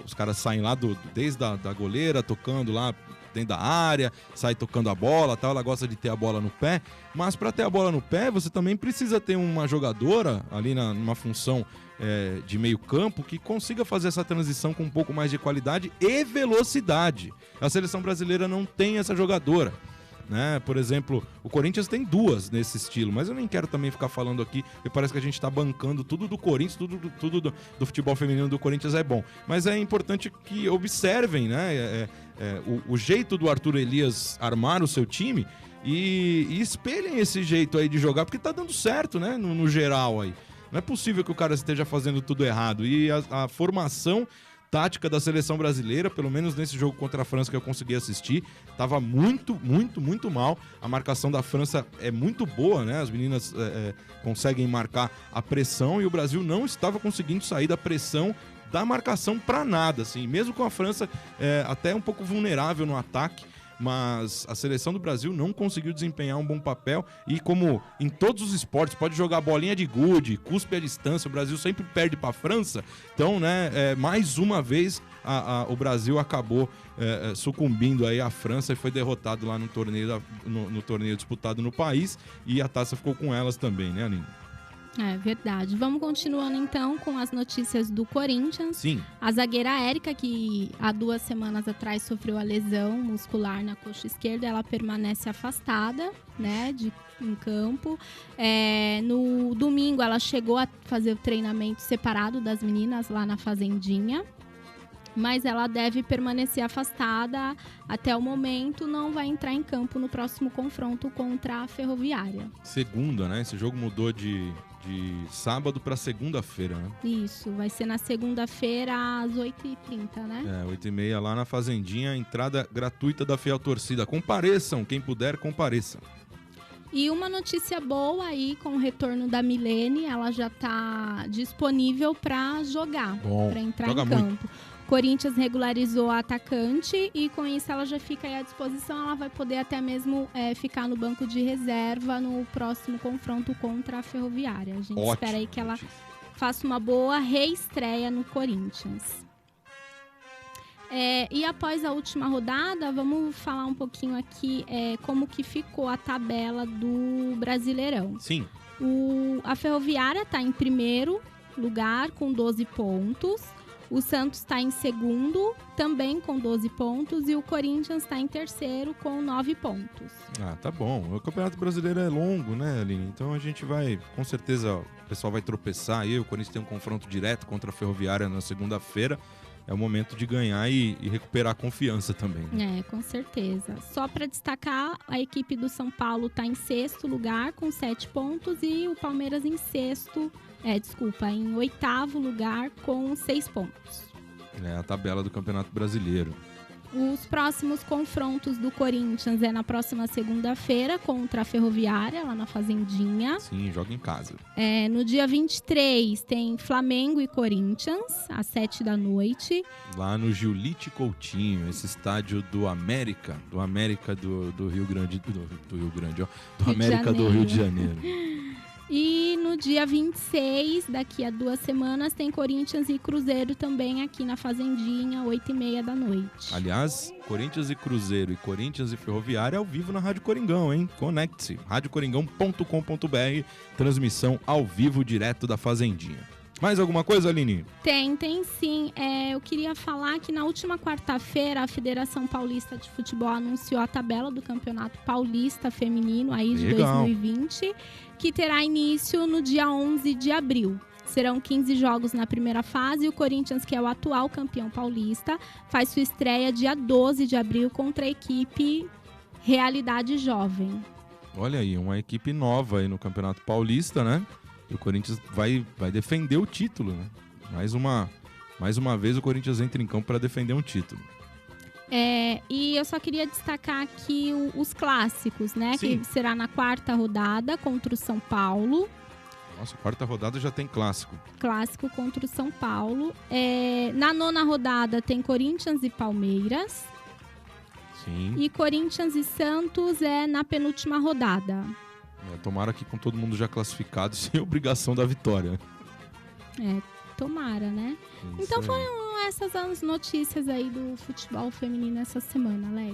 Speaker 2: os caras saem lá desde da goleira, tocando lá dentro da área, sai tocando a bola, tal. Ela gosta de ter a bola no pé, mas para ter a bola no pé, você também precisa ter uma jogadora ali numa função de meio campo que consiga fazer essa transição com um pouco mais de qualidade e velocidade. A seleção brasileira não tem essa jogadora, né? Por exemplo, o Corinthians tem duas nesse estilo, mas eu nem quero também ficar falando aqui, porque parece que a gente está bancando tudo do Corinthians, tudo do futebol feminino do Corinthians é bom. Mas é importante que observem, né, o jeito do Arthur Elias armar o seu time e espelhem esse jeito aí de jogar, porque tá dando certo, né, no geral aí. Não é possível que o cara esteja fazendo tudo errado. E a formação tática da seleção brasileira, pelo menos nesse jogo contra a França que eu consegui assistir, estava muito mal. A marcação da França é muito boa, né? As meninas conseguem marcar a pressão e o Brasil não estava conseguindo sair da pressão da marcação para nada, assim. Mesmo com a França até um pouco vulnerável no ataque, mas a seleção do Brasil não conseguiu desempenhar um bom papel e como em todos os esportes, pode jogar bolinha de gude, cuspe à distância, o Brasil sempre perde para a França, então, né, mais uma vez o Brasil acabou sucumbindo aí à França e foi derrotado lá no torneio disputado no país e a taça ficou com elas também, né, Aline?
Speaker 6: É verdade. Vamos continuando então com as notícias do Corinthians.
Speaker 2: Sim.
Speaker 6: A zagueira Érica, que há 2 semanas atrás sofreu a lesão muscular na coxa esquerda, ela permanece afastada, né, em campo. No domingo ela chegou a fazer o treinamento separado das meninas lá na Fazendinha, mas ela deve permanecer afastada até o momento, não vai entrar em campo no próximo confronto contra a Ferroviária.
Speaker 2: Segunda, né? Esse jogo mudou de sábado para segunda-feira, né?
Speaker 6: Isso, vai ser na segunda-feira às 8h30, né?
Speaker 2: 8h30 lá na Fazendinha, entrada gratuita da fiel torcida. Compareçam, quem puder, compareça.
Speaker 6: E uma notícia boa aí com o retorno da Milene, ela já está disponível para jogar, para entrar em campo. Muito. Corinthians regularizou a atacante e com isso ela já fica aí à disposição, ela vai poder até mesmo ficar no banco de reserva no próximo confronto contra a Ferroviária. A gente espera aí que ela faça uma boa reestreia no Corinthians. E após a última rodada, vamos falar um pouquinho aqui como que ficou a tabela do Brasileirão.
Speaker 2: Sim.
Speaker 6: A Ferroviária está em primeiro lugar com 12 pontos. O Santos está em segundo, também com 12 pontos. E o Corinthians está em terceiro, com 9 pontos.
Speaker 2: Ah, tá bom. O Campeonato Brasileiro é longo, né, Aline? Então a gente vai, com certeza, o pessoal vai tropeçar aí. O Corinthians tem um confronto direto contra a Ferroviária na segunda-feira. É o momento de ganhar e recuperar a confiança também. Né?
Speaker 6: Com certeza. Só para destacar, a equipe do São Paulo está em sexto lugar, com 7 pontos. E o Palmeiras em em 8º lugar com 6 pontos.
Speaker 2: A tabela do Campeonato Brasileiro.
Speaker 6: Os próximos confrontos do Corinthians na próxima segunda-feira contra a Ferroviária, lá na Fazendinha.
Speaker 2: Sim, joga em casa.
Speaker 6: No dia 23 tem Flamengo e Corinthians, às 7h.
Speaker 2: Lá no Giulite Coutinho, esse estádio do América do Rio Grande, do América do Rio de Janeiro.
Speaker 6: E no dia 26, daqui a 2 semanas, tem Corinthians e Cruzeiro também aqui na Fazendinha, 8h30.
Speaker 2: Aliás, Corinthians e Cruzeiro e Corinthians e Ferroviária ao vivo na Rádio Coringão, hein? Conecte-se, radiocoringão.com.br, transmissão ao vivo direto da Fazendinha. Mais alguma coisa, Aline?
Speaker 6: Tem sim. Eu queria falar que na última quarta-feira a Federação Paulista de Futebol anunciou a tabela do Campeonato Paulista Feminino aí de 2020, que terá início no dia 11 de abril. Serão 15 jogos na primeira fase e o Corinthians, que é o atual campeão paulista, faz sua estreia dia 12 de abril contra a equipe Realidade Jovem.
Speaker 2: Olha aí, uma equipe nova aí no Campeonato Paulista, né? E o Corinthians vai defender o título, né? Mais uma vez o Corinthians entra em campo para defender um título.
Speaker 6: E eu só queria destacar aqui os clássicos, né?
Speaker 2: Sim.
Speaker 6: Que será na 4ª rodada contra o São Paulo.
Speaker 2: Nossa, 4ª rodada já tem clássico.
Speaker 6: Clássico contra o São Paulo. Na 9ª rodada tem Corinthians e Palmeiras.
Speaker 2: Sim.
Speaker 6: E Corinthians e Santos na penúltima rodada.
Speaker 2: Tomara que com todo mundo já classificado, sem obrigação da vitória.
Speaker 6: Tomara, né? Então foram essas as notícias aí do futebol feminino essa semana, Alex.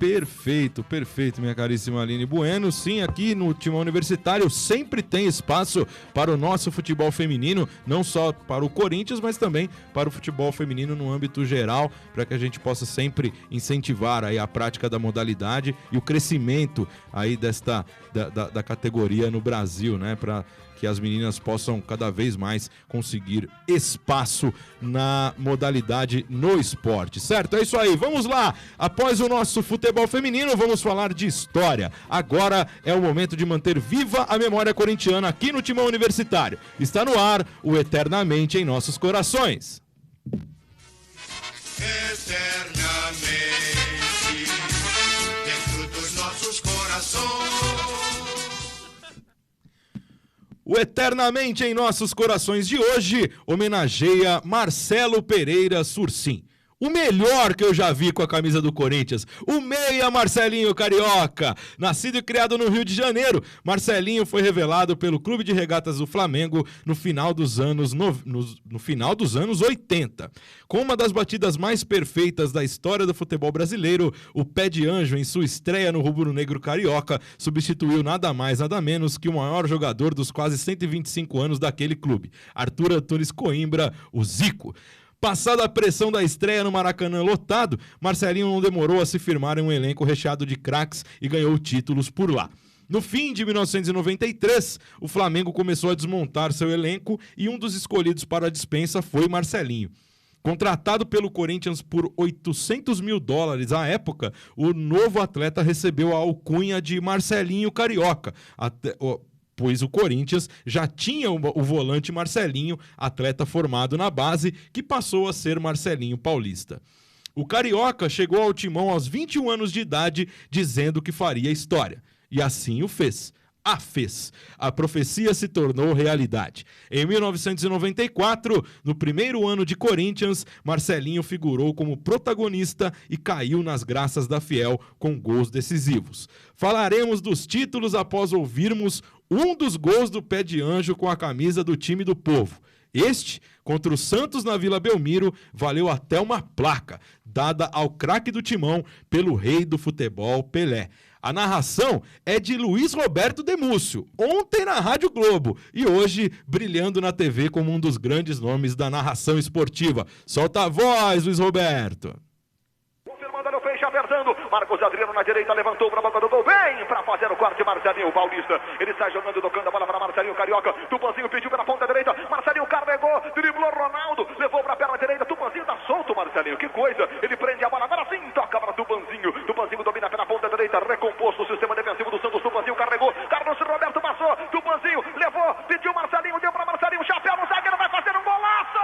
Speaker 2: Perfeito, minha caríssima Aline Bueno. Sim, aqui no Timão Universitário sempre tem espaço para o nosso futebol feminino, não só para o Corinthians, mas também para o futebol feminino no âmbito geral, para que a gente possa sempre incentivar aí a prática da modalidade e o crescimento aí da categoria no Brasil, né? Para que as meninas possam cada vez mais conseguir espaço na modalidade no esporte, certo? É isso aí, vamos lá! Após o nosso futebol feminino, vamos falar de história. Agora é o momento de manter viva a memória corintiana aqui no Timão Universitário. Está no ar o Eternamente em Nossos Corações.
Speaker 3: Eternamente dentro dos nossos corações.
Speaker 2: O Eternamente em Nossos Corações de hoje homenageia Marcelo Pereira Sursim, o melhor que eu já vi com a camisa do Corinthians, o meia Marcelinho Carioca. Nascido e criado no Rio de Janeiro, Marcelinho foi revelado pelo Clube de Regatas do Flamengo no final dos anos 80. Com uma das batidas mais perfeitas da história do futebol brasileiro, o Pé de Anjo, em sua estreia no rubro-negro carioca, substituiu nada mais, nada menos que o maior jogador dos quase 125 anos daquele clube, Arthur Antunes Coimbra, o Zico. Passada a pressão da estreia no Maracanã lotado, Marcelinho não demorou a se firmar em um elenco recheado de craques e ganhou títulos por lá. No fim de 1993, o Flamengo começou a desmontar seu elenco e um dos escolhidos para a dispensa foi Marcelinho. Contratado pelo Corinthians por $800 mil à época, o novo atleta recebeu a alcunha de Marcelinho Carioca, pois o Corinthians já tinha o volante Marcelinho, atleta formado na base, que passou a ser Marcelinho Paulista. O Carioca chegou ao Timão aos 21 anos de idade, dizendo que faria história. E assim o fez. A profecia se tornou realidade. Em 1994, no primeiro ano de Corinthians, Marcelinho figurou como protagonista e caiu nas graças da Fiel com gols decisivos. Falaremos dos títulos após ouvirmos um dos gols do Pé de Anjo com a camisa do time do povo. Este, contra o Santos na Vila Belmiro, valeu até uma placa, dada ao craque do Timão pelo rei do futebol, Pelé. A narração é de Luiz Roberto Demúcio, ontem na Rádio Globo e hoje brilhando na TV como um dos grandes nomes da narração esportiva. Solta a voz, Luiz Roberto.
Speaker 13: Confirmando o Feixe, apertando. Marcos Adriano na direita, levantou para a boca do gol. Vem para fazer o corte, Marcelinho Paulista. Ele sai jogando, tocando a bola para Marcelinho Carioca. Tupanzinho pediu pela ponta direita. Marcelinho carregou, driblou Ronaldo. Levou para a perna direita. Tupanzinho tá solto, Marcelinho. Que coisa. Ele prende a bola. Agora sim, toca para Tupanzinho. Tupanzinho domina pela ponta direita. Recomposto o sistema defensivo do Santos. Tupanzinho carregou. Carlos Roberto passou. Tupanzinho levou. Pediu Marcelinho. Deu para Marcelinho. Chapéu no zagueiro. Vai fazer um golaço.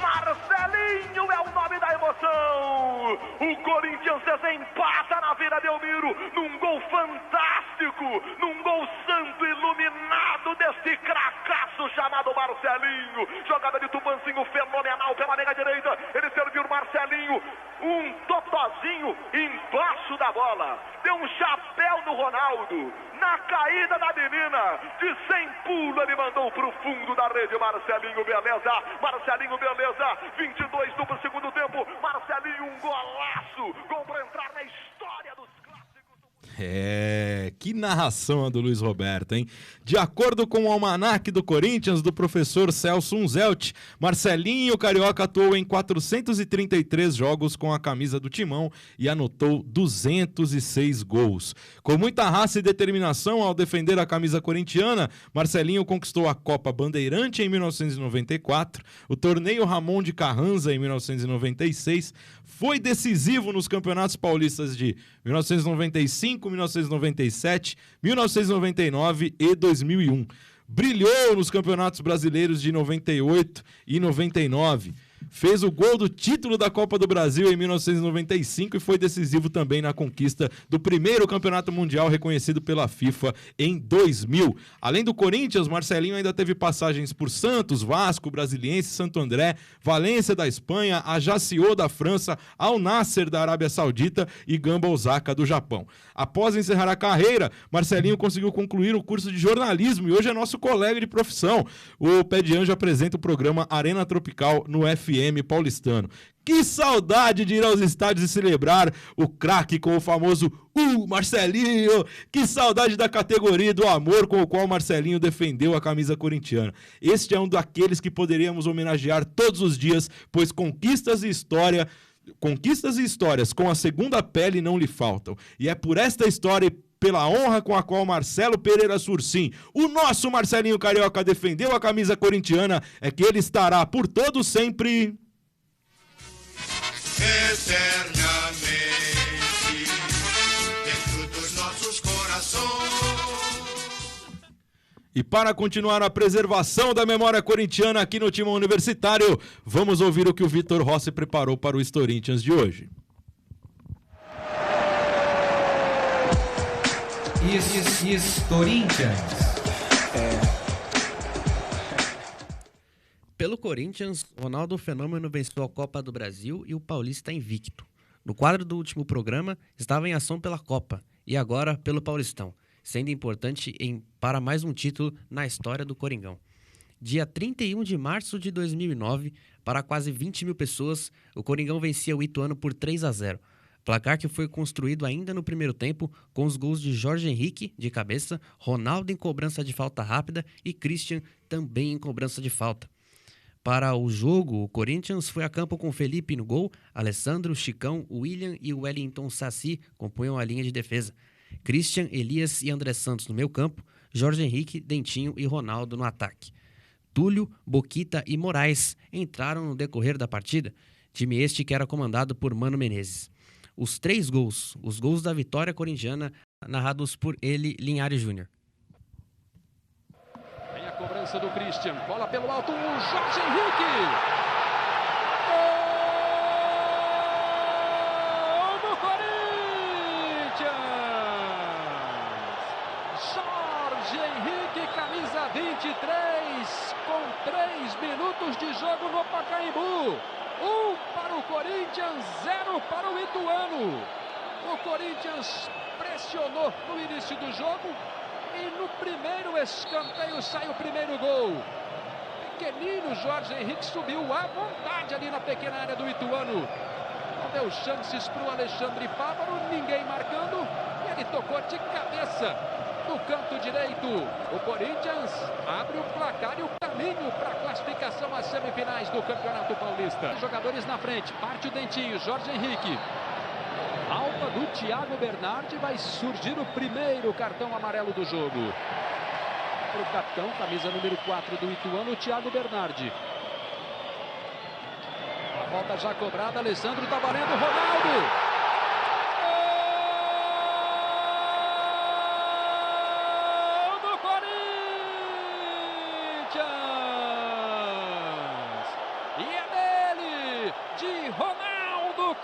Speaker 13: Marcelinho é o nome da emoção. O Corinthians desempata na Vila Belmiro num gol fantástico, num gol santo iluminado deste cracaço chamado Marcelinho. Jogada de Tupanzinho fenomenal pela meia direita. Ele serviu o Marcelinho, um totozinho embaixo da bola. Deu um chapéu no Ronaldo. Na caída da menina, de 100 pulo, ele mandou pro fundo da rede. Marcelinho, beleza. Marcelinho, beleza. 22 do segundo tempo. Marcelinho, um golaço. Gol para entrar na história dos
Speaker 2: que narração a do Luiz Roberto, hein? De acordo com o almanaque do Corinthians, do professor Celso Unzelt, Marcelinho Carioca atuou em 433 jogos com a camisa do Timão e anotou 206 gols. Com muita raça e determinação ao defender a camisa corintiana, Marcelinho conquistou a Copa Bandeirante em 1994, o Torneio Ramon de Carranza em 1996, foi decisivo nos campeonatos paulistas de 1995, 1997, 1999 e 2001. Brilhou nos campeonatos brasileiros de 98 e 99. Fez o gol do título da Copa do Brasil em 1995 e foi decisivo também na conquista do primeiro campeonato mundial reconhecido pela FIFA em 2000. Além do Corinthians, Marcelinho ainda teve passagens por Santos, Vasco, Brasiliense, Santo André, Valência da Espanha, Ajaccio da França, Al Nassr da Arábia Saudita e Gamba Osaka do Japão. Após encerrar a carreira, Marcelinho conseguiu concluir o curso de jornalismo e hoje é nosso colega de profissão. O Pé de Anjo apresenta o programa Arena Tropical no FM paulistano. Que saudade de ir aos estádios e celebrar o craque com o famoso Marcelinho! Que saudade da categoria e do amor com o qual Marcelinho defendeu a camisa corintiana. Este é um daqueles que poderíamos homenagear todos os dias, pois conquistas e história Conquistas e histórias com a segunda pele não lhe faltam. E é por esta história e pela honra com a qual Marcelo Pereira Sursim, o nosso Marcelinho Carioca, defendeu a camisa corintiana, é que ele estará por todo sempre...
Speaker 3: eternamente dentro dos nossos corações.
Speaker 2: E para continuar a preservação da memória corintiana aqui no Timão Universitário, vamos ouvir o que o Vitor Rossi preparou para o Storinthians de hoje.
Speaker 14: Storinthians.
Speaker 7: Pelo Corinthians, Ronaldo Fenômeno venceu a Copa do Brasil e o Paulista invicto. No quadro do último programa, estava em ação pela Copa e agora pelo Paulistão, sendo importante para mais um título na história do Coringão. Dia 31 de março de 2009, para quase 20 mil pessoas, o Coringão vencia o Ituano por 3-0. Placar que foi construído ainda no primeiro tempo, com os gols de Jorge Henrique, de cabeça, Ronaldo em cobrança de falta rápida e Christian também em cobrança de falta. Para o jogo, o Corinthians foi a campo com Felipe no gol, Alessandro, Chicão, William e Wellington Saci compunham a linha de defesa. Christian, Elias e André Santos no meio campo, Jorge Henrique, Dentinho e Ronaldo no ataque. Túlio, Boquita e Moraes entraram no decorrer da partida, time este que era comandado por Mano Menezes. Os 3 gols, os gols da vitória corintiana, narrados por ele, Linhares Júnior.
Speaker 15: Vem a cobrança do Christian, bola pelo alto, o Jorge Henrique! Gol do Corinthians! Jorge Henrique, camisa 23, com 3 minutos de jogo no Pacaembu. 1 para o Corinthians, 0 para o Ituano. O Corinthians pressionou no início do jogo e no primeiro escanteio sai o primeiro gol. Pequenino Jorge Henrique subiu à vontade ali na pequena área do Ituano. Não deu chances para o Alexandre Fávaro, ninguém marcando. E ele tocou de cabeça no canto direito. O Corinthians abre o placar e o caminho para a classificação às semifinais do Campeonato Paulista. Jogadores na frente, parte o Dentinho, Jorge Henrique. Falta do Thiago Bernardi, vai surgir o primeiro cartão amarelo do jogo. Para o capitão, camisa número 4 do Ituano, o Thiago Bernardi. A volta já cobrada, Alessandro tá valendo, Ronaldo!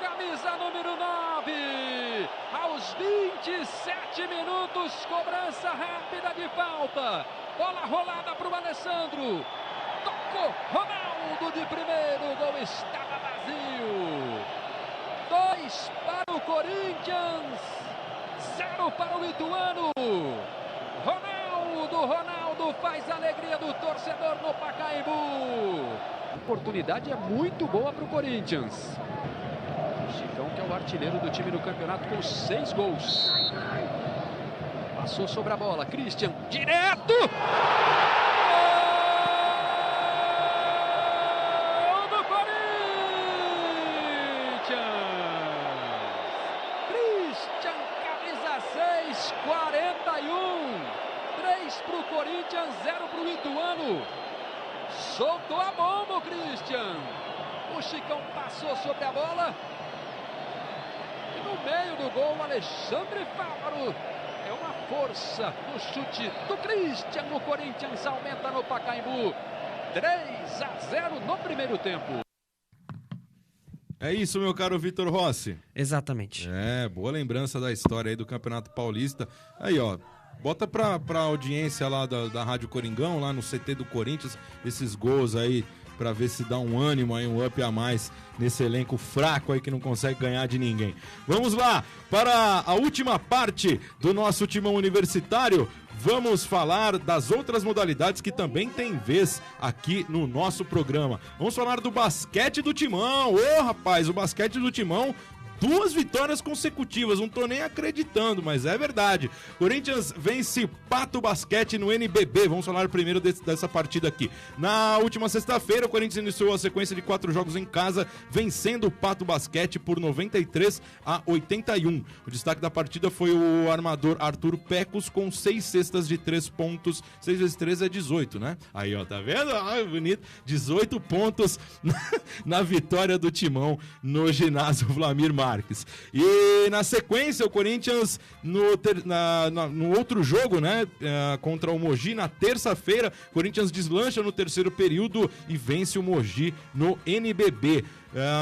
Speaker 15: Camisa número 9, aos 27 minutos, cobrança rápida de falta, bola rolada para o Alessandro, tocou Ronaldo de primeiro, o gol estava vazio. 2 para o Corinthians, 0 para o Ituano. Ronaldo faz a alegria do torcedor no Pacaembu. A oportunidade é muito boa para o Corinthians. Chicão, que é o artilheiro do time no campeonato com 6 gols. Passou sobre a bola, Christian, direto! Gol do Corinthians! Christian, camisa 6, 41. 3 para o Corinthians, 0 para o Ituano. Soltou a bomba o Christian. O Chicão passou sobre a bola. No meio do gol, Alexandre Fávaro. É uma força no chute do Christian. O Corinthians aumenta no Pacaembu. 3-0 no primeiro tempo.
Speaker 2: É isso, meu caro Vitor Rossi.
Speaker 7: Exatamente.
Speaker 2: Boa lembrança da história aí do Campeonato Paulista. Aí, ó, bota pra audiência lá da Rádio Coringão, lá no CT do Corinthians, esses gols aí, pra ver se dá um ânimo aí, um up a mais nesse elenco fraco aí que não consegue ganhar de ninguém. Vamos lá, para a última parte do nosso Timão Universitário, vamos falar das outras modalidades que também tem vez aqui no nosso programa. Vamos falar do basquete do Timão. Rapaz, o basquete do Timão 2 vitórias consecutivas, não tô nem acreditando, mas é verdade. Corinthians vence Pato Basquete no NBB, vamos falar primeiro dessa partida aqui. Na última sexta-feira, o Corinthians iniciou a sequência de 4 jogos em casa, vencendo o Pato Basquete por 93-81. O destaque da partida foi o armador Arthur Pecos com 6 cestas de 3 pontos, 6 vezes 3 é 18, né? Aí, ó, tá vendo? Ah, bonito, 18 pontos na vitória do Timão no ginásio Vlamir Marques. E na sequência, o Corinthians no outro jogo, né, contra o Mogi, na terça-feira, o Corinthians deslancha no terceiro período e vence o Mogi no NBB.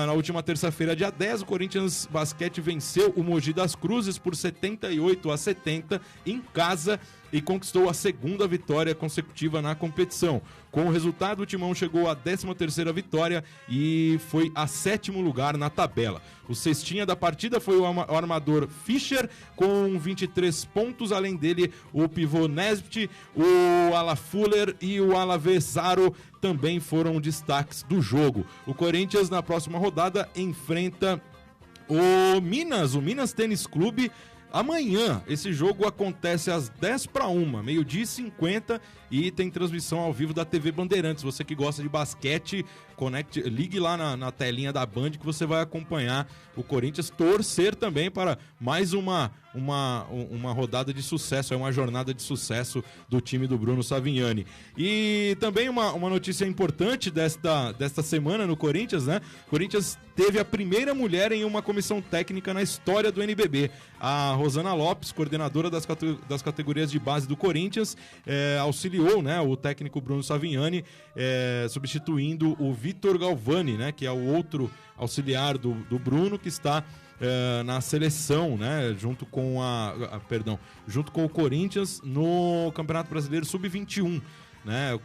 Speaker 2: Na última terça-feira, dia 10, o Corinthians Basquete venceu o Mogi das Cruzes por 78-70 em casa e conquistou a segunda vitória consecutiva na competição. Com o resultado, o Timão chegou à 13ª vitória e foi a 7º lugar na tabela. O cestinha da partida foi o armador Fischer com 23 pontos, além dele o pivô Nesbitt, o ala Fuller e o ala Vesaro também foram destaques do jogo. O Corinthians na próxima rodada enfrenta o Minas Tênis Clube. Amanhã, esse jogo acontece às 10:01, 12h50, e tem transmissão ao vivo da TV Bandeirantes. Você que gosta de basquete, ligue lá na telinha da Band que você vai acompanhar o Corinthians, torcer também para mais uma rodada de sucesso, uma jornada de sucesso do time do Bruno Savignani. E também uma notícia importante desta semana no Corinthians, né? O Corinthians teve a primeira mulher em uma comissão técnica na história do NBB. A Rosana Lopes, coordenadora das categorias de base do Corinthians, auxiliou, né, o técnico Bruno Savignani, substituindo o Vitor Galvani, né, que é o outro auxiliar do Bruno, que está na seleção, né, junto com o Corinthians no Campeonato Brasileiro Sub-21. Né,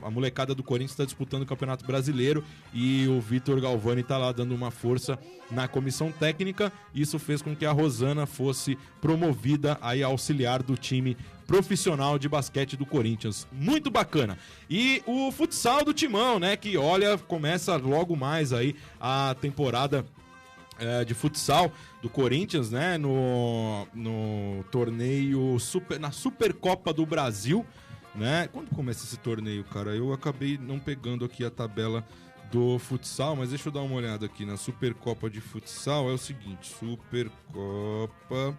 Speaker 2: a molecada do Corinthians está disputando o Campeonato Brasileiro e o Vitor Galvani está lá dando uma força na comissão técnica. Isso fez com que a Rosana fosse promovida aí a auxiliar do time profissional de basquete do Corinthians. Muito bacana. E o futsal do Timão, né, que olha, começa logo mais aí a temporada de futsal do Corinthians, né, no torneio na Supercopa do Brasil. Né? Quando começa esse torneio, cara? Eu acabei não pegando aqui a tabela do futsal, mas deixa eu dar uma olhada aqui na Supercopa de Futsal. É o seguinte, Supercopa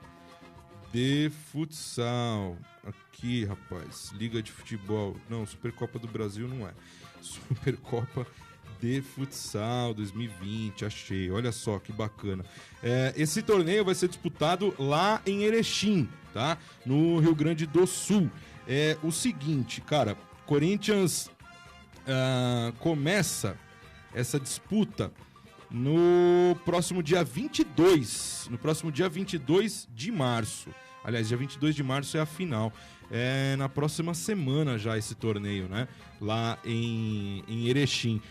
Speaker 2: de Futsal. Aqui, rapaz, Liga de Futebol. Não, Supercopa do Brasil não é. Supercopa de Futsal 2020, achei. Olha só que bacana. Esse torneio vai ser disputado lá em Erechim, tá? No Rio Grande do Sul. É o seguinte, cara, Corinthians começa essa disputa no próximo dia 22, de março. Aliás, dia 22 de março é a final. Na próxima semana já esse torneio, né? Lá em Erechim.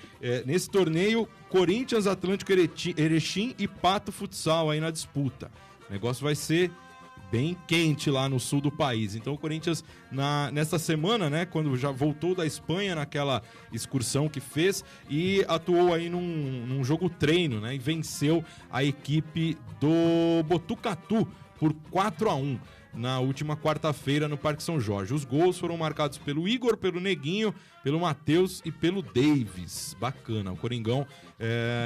Speaker 2: Nesse torneio, Corinthians, Atlântico Erechim e Pato Futsal aí na disputa. O negócio vai ser bem quente lá no sul do país. Então o Corinthians, nessa semana, né, quando já voltou da Espanha, naquela excursão que fez, e atuou aí num jogo treino, né, e venceu a equipe do Botucatu por 4-1 na última quarta-feira no Parque São Jorge. Os gols foram marcados pelo Igor, pelo Neguinho, pelo Matheus e pelo Davis. Bacana. O Coringão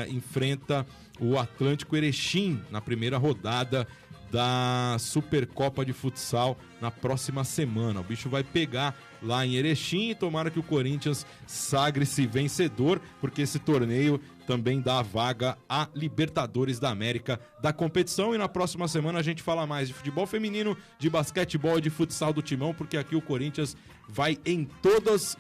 Speaker 2: enfrenta o Atlântico Erechim na primeira rodada da Supercopa de Futsal na próxima semana. O bicho vai pegar lá em Erechim e tomara que o Corinthians sagre-se vencedor, porque esse torneio também dá a vaga à Libertadores da América da competição. E na próxima semana a gente fala mais de futebol feminino, de basquetebol e de futsal do Timão, porque aqui o Corinthians vai em todas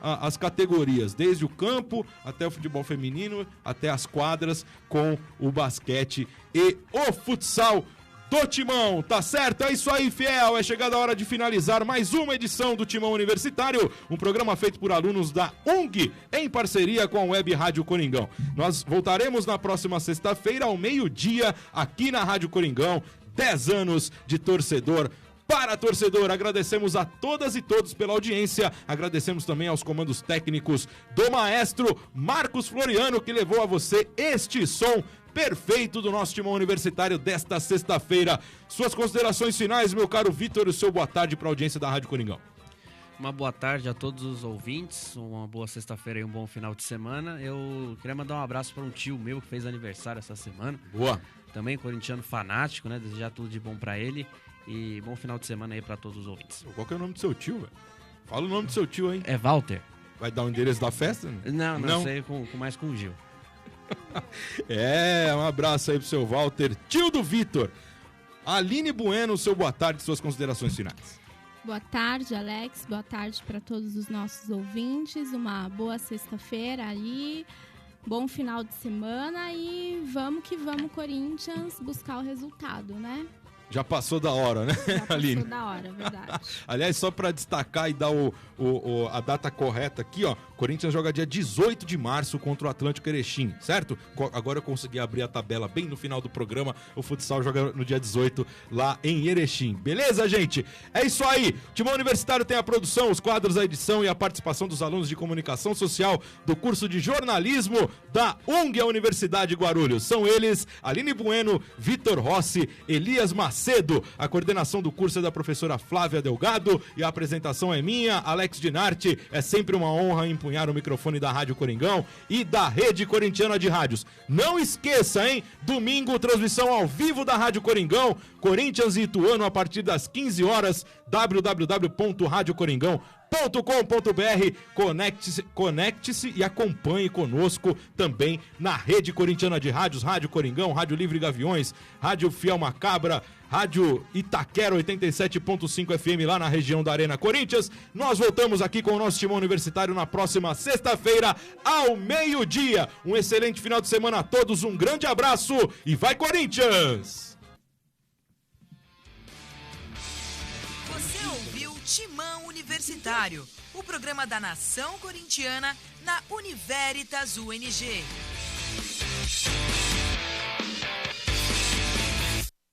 Speaker 2: as categorias, desde o campo até o futebol feminino, até as quadras, com o basquete e o futsal do Timão, tá certo? É isso aí, fiel, é chegada a hora de finalizar mais uma edição do Timão Universitário, um programa feito por alunos da UNG, em parceria com a Web Rádio Coringão. Nós voltaremos na próxima sexta-feira, ao meio-dia, aqui na Rádio Coringão. 10 anos de torcedor para torcedor. Agradecemos a todas e todos pela audiência. Agradecemos também aos comandos técnicos do maestro Marcos Floriano, que levou a você este som perfeito do nosso Timão Universitário desta sexta-feira. Suas considerações finais, meu caro Vitor, e o seu boa tarde para a audiência da Rádio Coringão.
Speaker 7: Uma boa tarde a todos os ouvintes, uma boa sexta-feira e um bom final de semana. Eu queria mandar um abraço para um tio meu que fez aniversário essa semana.
Speaker 2: Boa.
Speaker 7: Também corintiano fanático, né? Desejar tudo de bom para ele e bom final de semana aí para todos os ouvintes.
Speaker 2: Qual que é o nome do seu tio, velho? Fala o nome do seu tio, hein?
Speaker 7: É Walter.
Speaker 2: Vai dar o endereço da festa?
Speaker 7: Não sei, mais com o Gil.
Speaker 2: Um abraço aí pro seu Walter, tio do Vitor. Aline Bueno, seu boa tarde, suas considerações finais.
Speaker 6: Boa tarde, Alex. Boa tarde para todos os nossos ouvintes. Uma boa sexta-feira aí. Bom final de semana e vamos que vamos, Corinthians, buscar o resultado, né?
Speaker 2: Já passou da hora, né, Aline?
Speaker 6: Já passou da hora, verdade.
Speaker 2: Aliás, só para destacar e dar a data correta aqui, ó. Corinthians joga dia 18 de março contra o Atlético Erechim, certo? Agora eu consegui abrir a tabela bem no final do programa. O futsal joga no dia 18 lá em Erechim. Beleza, gente? É isso aí. Timão Universitário tem a produção, os quadros, a edição e a participação dos alunos de comunicação social do curso de jornalismo da UNG, a Universidade de Guarulhos. São eles, Aline Bueno, Vitor Rossi, Elias Macedo. A coordenação do curso é da professora Flávia Delgado e a apresentação é minha, Alex Dinarte. É sempre uma honra empunhar o microfone da Rádio Coringão e da Rede Corintiana de Rádios. Não esqueça, hein? Domingo, transmissão ao vivo da Rádio Coringão, Corinthians e Ituano a partir das 15 horas, www.radiocoringão.com.br. Conecte-se e acompanhe conosco também na Rede Corintiana de Rádios, Rádio Coringão, Rádio Livre Gaviões, Rádio Fiel Macabra, Rádio Itaquera 87.5 FM lá na região da Arena Corinthians. Nós voltamos aqui com o nosso Timão Universitário na próxima sexta-feira ao meio-dia. Um excelente final de semana a todos, um grande abraço e vai Corinthians!
Speaker 1: Você ouviu Timão Universitário, o programa da nação corintiana na Universitas UNG.